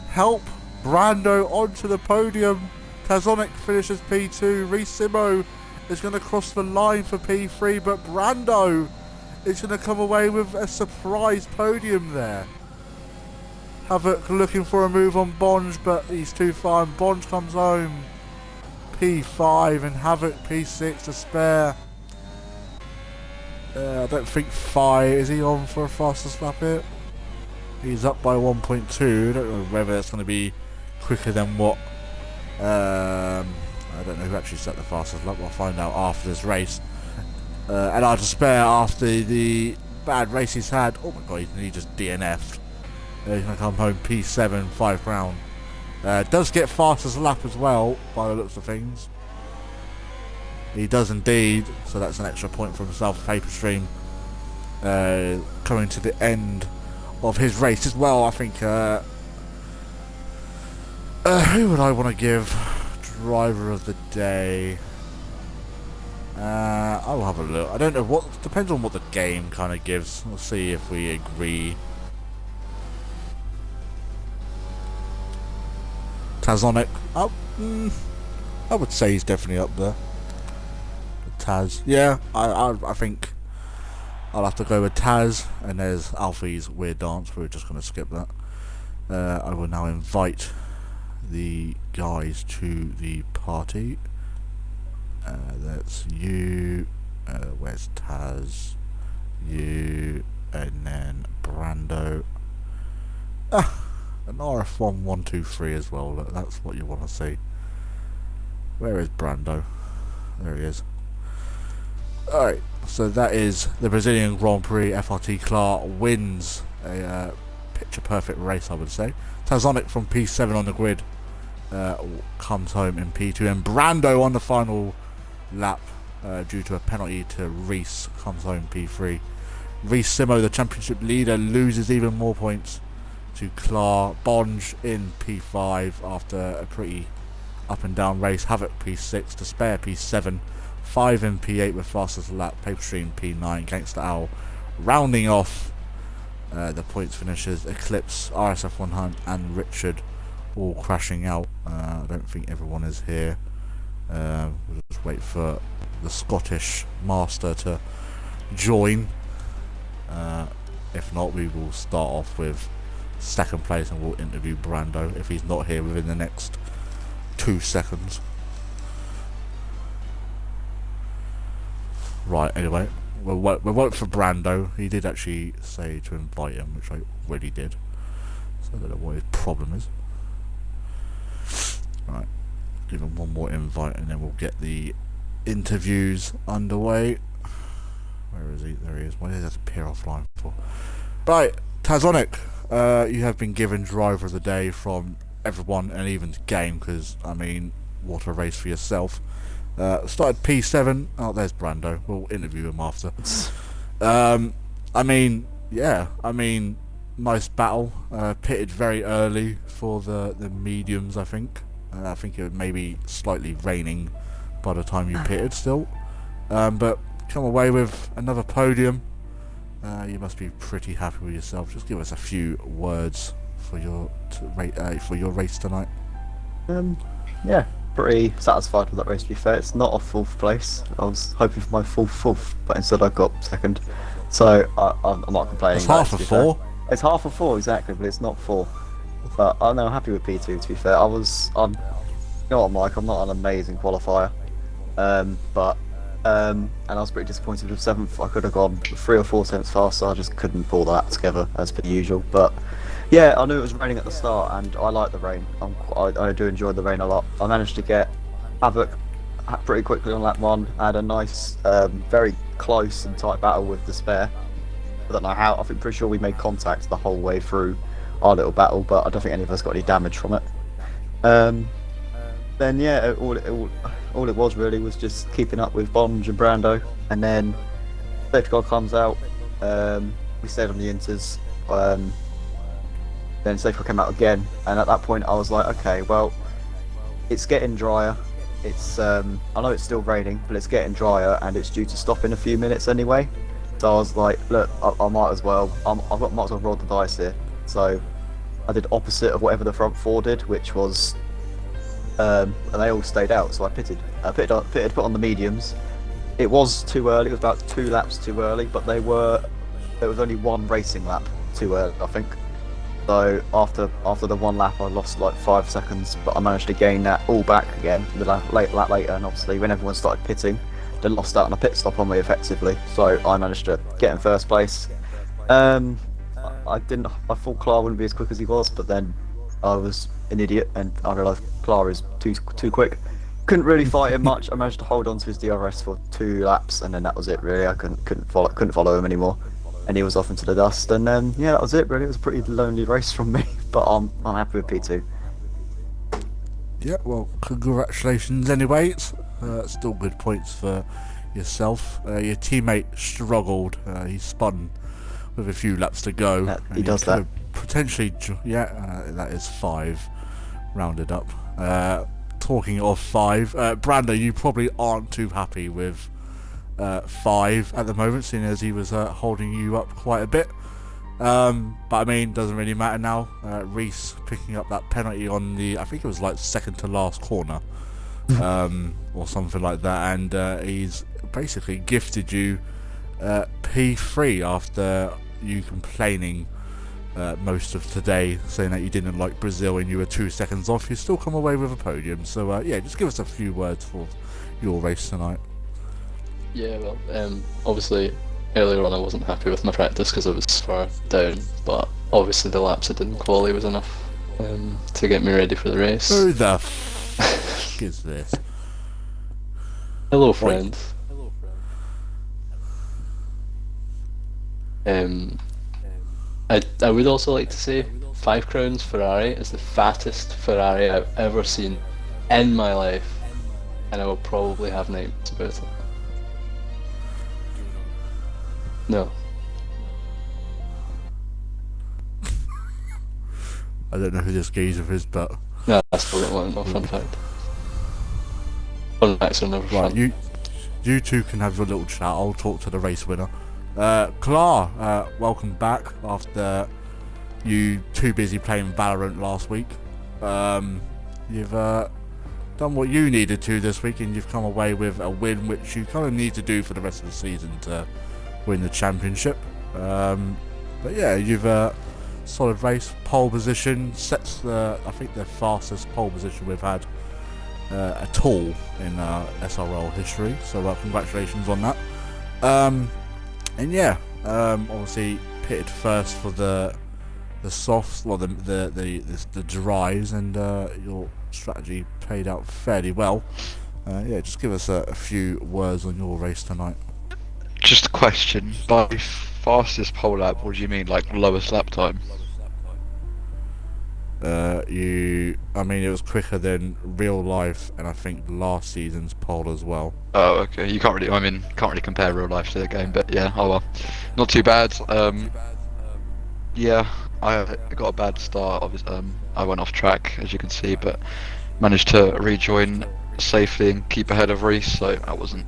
Speaker 1: help Brando onto the podium. Tazonic finishes P2. Reese Simo is going to cross the line for P3, but Brando is going to come away with a surprise podium there. Havoc looking for a move on Bonge, but he's too far, and Bonge comes home. P5 and Havoc P6 to spare. I don't think 5, is he on for a fastest lap here? He's up by 1.2, I don't know whether that's going to be quicker than what, I don't know who actually set the fastest lap, we'll find out after this race. And I to spare after the bad race he's had. Oh my god, he just DNF'd. He's going to come home P7, 5 round. Does get fastest lap as well, by the looks of things. He does indeed, so that's an extra point for himself. Paper Stream coming to the end of his race as well. I think, who would I want to give driver of the day? I'll have a look. I don't know what, depends on what the game kind of gives. We'll see if we agree. Tazonic, I would say he's definitely up there. Taz, yeah, I think I'll have to go with Taz, and there's Alfie's weird dance. We're just going to skip that. I will now invite the guys to the party. That's you, where's Taz, you, and then Brando. An RF1 123 as well, look, that's what you want to see. Where is Brando? There he is. Alright, so that is the Brazilian Grand Prix. FRT Clar wins a picture perfect race, I would say. Tazonic from P7 on the grid comes home in P2, and Brando on the final lap due to a penalty to Reese comes home P3. Reese Simo, the championship leader, loses even more points to Clar. Bonge in P5 after a pretty up and down race. Havoc P6 to spare P7. 5 in P8 with fastest lap. Paper Stream P9. Gangster Owl rounding off the points finishers. Eclipse, RSF 100 and Richard all crashing out. I don't think everyone is here. We'll just wait for the Scottish master to join. If not, we will start off with second place and we'll interview Brando if he's not here within the next 2 seconds. Right, anyway, we'll wait for Brando. He did actually say to invite him, which I already did, so I don't know what his problem is. Right, give him one more invite and then we'll get the interviews underway. Where is he? There he is. Why did he have to appear offline for? Right, Tazonic, you have been given driver of the day from everyone and even the game, because, I mean, what a race for yourself. Started P7. Oh, there's Brando. We'll interview him after. I mean, yeah. I mean, nice battle. Pitted very early for the mediums, I think. I think it was maybe slightly raining by the time you pitted still. But come away with another podium. You must be pretty happy with yourself. Just give us a few words for your race tonight.
Speaker 2: Yeah, pretty satisfied with that race, to be fair. It's not a fourth place. I was hoping for my full fourth, but instead I got second. So I'm not complaining.
Speaker 1: It's half a four.
Speaker 2: It's half a four, exactly, but it's not four. But I'm now happy with P2, to be fair. You know what I'm like, I'm not an amazing qualifier. And I was pretty disappointed with 7th. I could have gone 3 or 4 tenths faster. I just couldn't pull that together as per usual. But yeah, I knew it was raining at the start, and I like the rain. I do enjoy the rain a lot. I managed to get Havoc pretty quickly on lap 1. I had a nice, very close and tight battle with Despair. I don't know how. I think pretty sure we made contact the whole way through our little battle, but I don't think any of us got any damage from it. Then yeah, all it was really was just keeping up with Bonge and Brando, and then safety car comes out. We stayed on the inters. Then safety car came out again, and at that point I was like, okay, well, it's getting drier. It's I know it's still raining, but it's getting drier, and it's due to stop in a few minutes anyway. So I was like, look, I might as well. Might as well roll the dice here. So I did opposite of whatever the front four did, which was, and they all stayed out. So I pitted, put on the mediums. It was too early. It was about 2 laps too early, but there was only 1 racing lap too early, I think. So after the 1 lap, I lost like 5 seconds, but I managed to gain that all back again the lap later. And obviously, when everyone started pitting, they lost out on a pit stop on me effectively. So I managed to get in first place. I thought Clar wouldn't be as quick as he was, but then I was an idiot and I realised Clar is too quick. Couldn't really fight him much. I managed to hold on to his DRS for 2 laps, and then that was it really. I couldn't follow him anymore, and he was off into the dust. And then yeah, that was it really. It was a pretty lonely race from me, but I'm happy with P2.
Speaker 1: Yeah, well, congratulations anyway. Still good points for yourself. Your teammate struggled. He spun with a few laps to go.
Speaker 2: He does that.
Speaker 1: Potentially, that is 5 rounded up. Talking of 5, Brando, you probably aren't too happy with 5 at the moment, seeing as he was holding you up quite a bit. But I mean, doesn't really matter now. Reese picking up that penalty on the, I think it was like second to last corner, or something like that, and he's basically gifted you P3 after you complaining most of today, saying that you didn't like Brazil and you were 2 seconds off. You still come away with a podium. So yeah, just give us a few words for your race tonight.
Speaker 3: Yeah, well, obviously earlier on I wasn't happy with my practice because it was far down, but obviously the laps I did in quali was enough to get me ready for the race.
Speaker 1: Who the f*** is this?
Speaker 3: Hello, friend. I would also like to say 5 Crowns Ferrari is the fattest Ferrari I've ever seen in my life, and I will probably have nightmares about it. No.
Speaker 1: I don't know who this geezer is, but
Speaker 3: No, that's still got one. No fun fact. Fun facts are never
Speaker 1: right,
Speaker 3: fun.
Speaker 1: you two can have your little chat. I'll talk to the race winner. Clar, welcome back after you too busy playing Valorant last week. You've done what you needed to this week, and you've come away with a win, which you kind of need to do for the rest of the season to win the championship. But yeah, you've solid race, pole position, sets the, I think, the fastest pole position we've had at all in SRL history. So congratulations on that. And yeah, obviously pitted first for the softs, well the dries, and your strategy played out fairly well. Yeah, just give us a few words on your race tonight.
Speaker 4: Just a question, by fastest pole lap, what do you mean, like lowest lap time?
Speaker 1: I mean, it was quicker than real life, and I think last season's pole as well.
Speaker 4: Oh, okay. You can't really compare real life to the game, but yeah, oh well, not too bad. Yeah, I got a bad start. Obviously, I went off track, as you can see, but managed to rejoin safely and keep ahead of Reese, so that wasn't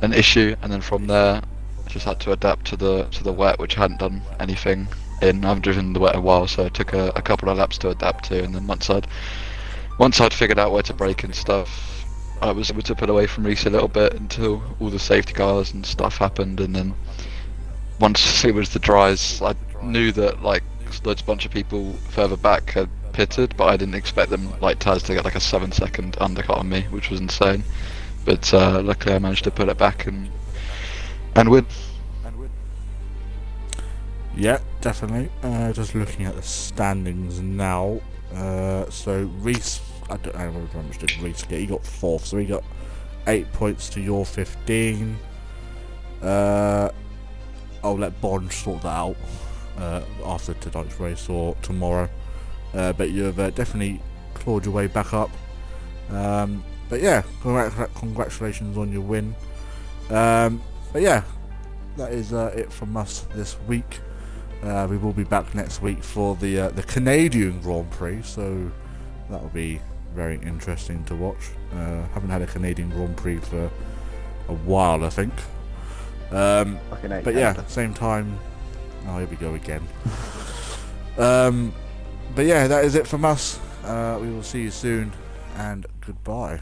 Speaker 4: an issue. And then from there, just had to adapt to the wet, which I hadn't done anything in. I haven't driven the wet in a while, so it took a couple of laps to adapt to. And then once I'd figured out where to brake and stuff, I was able to pull away from Reese a little bit until all the safety cars and stuff happened. And then once it was the dries, I knew that like loads bunch of people further back had pitted, but I didn't expect them, like Taz, to get like a 7-second undercut on me, which was insane. But luckily I managed to pull it back and win.
Speaker 1: Yeah, definitely. Just looking at the standings now. So Reese, I don't know how much did Reese get. He got 4th, so he got 8 points to your 15. I'll let Bond sort that out after tonight's race or tomorrow. But you've definitely clawed your way back up. But yeah, congratulations on your win. But yeah, that is it from us this week. We will be back next week for the Canadian Grand Prix, so that will be very interesting to watch. Haven't had a Canadian Grand Prix for a while, I think. But yeah, same time. Oh, here we go again. But yeah, that is it from us. We will see you soon, and goodbye.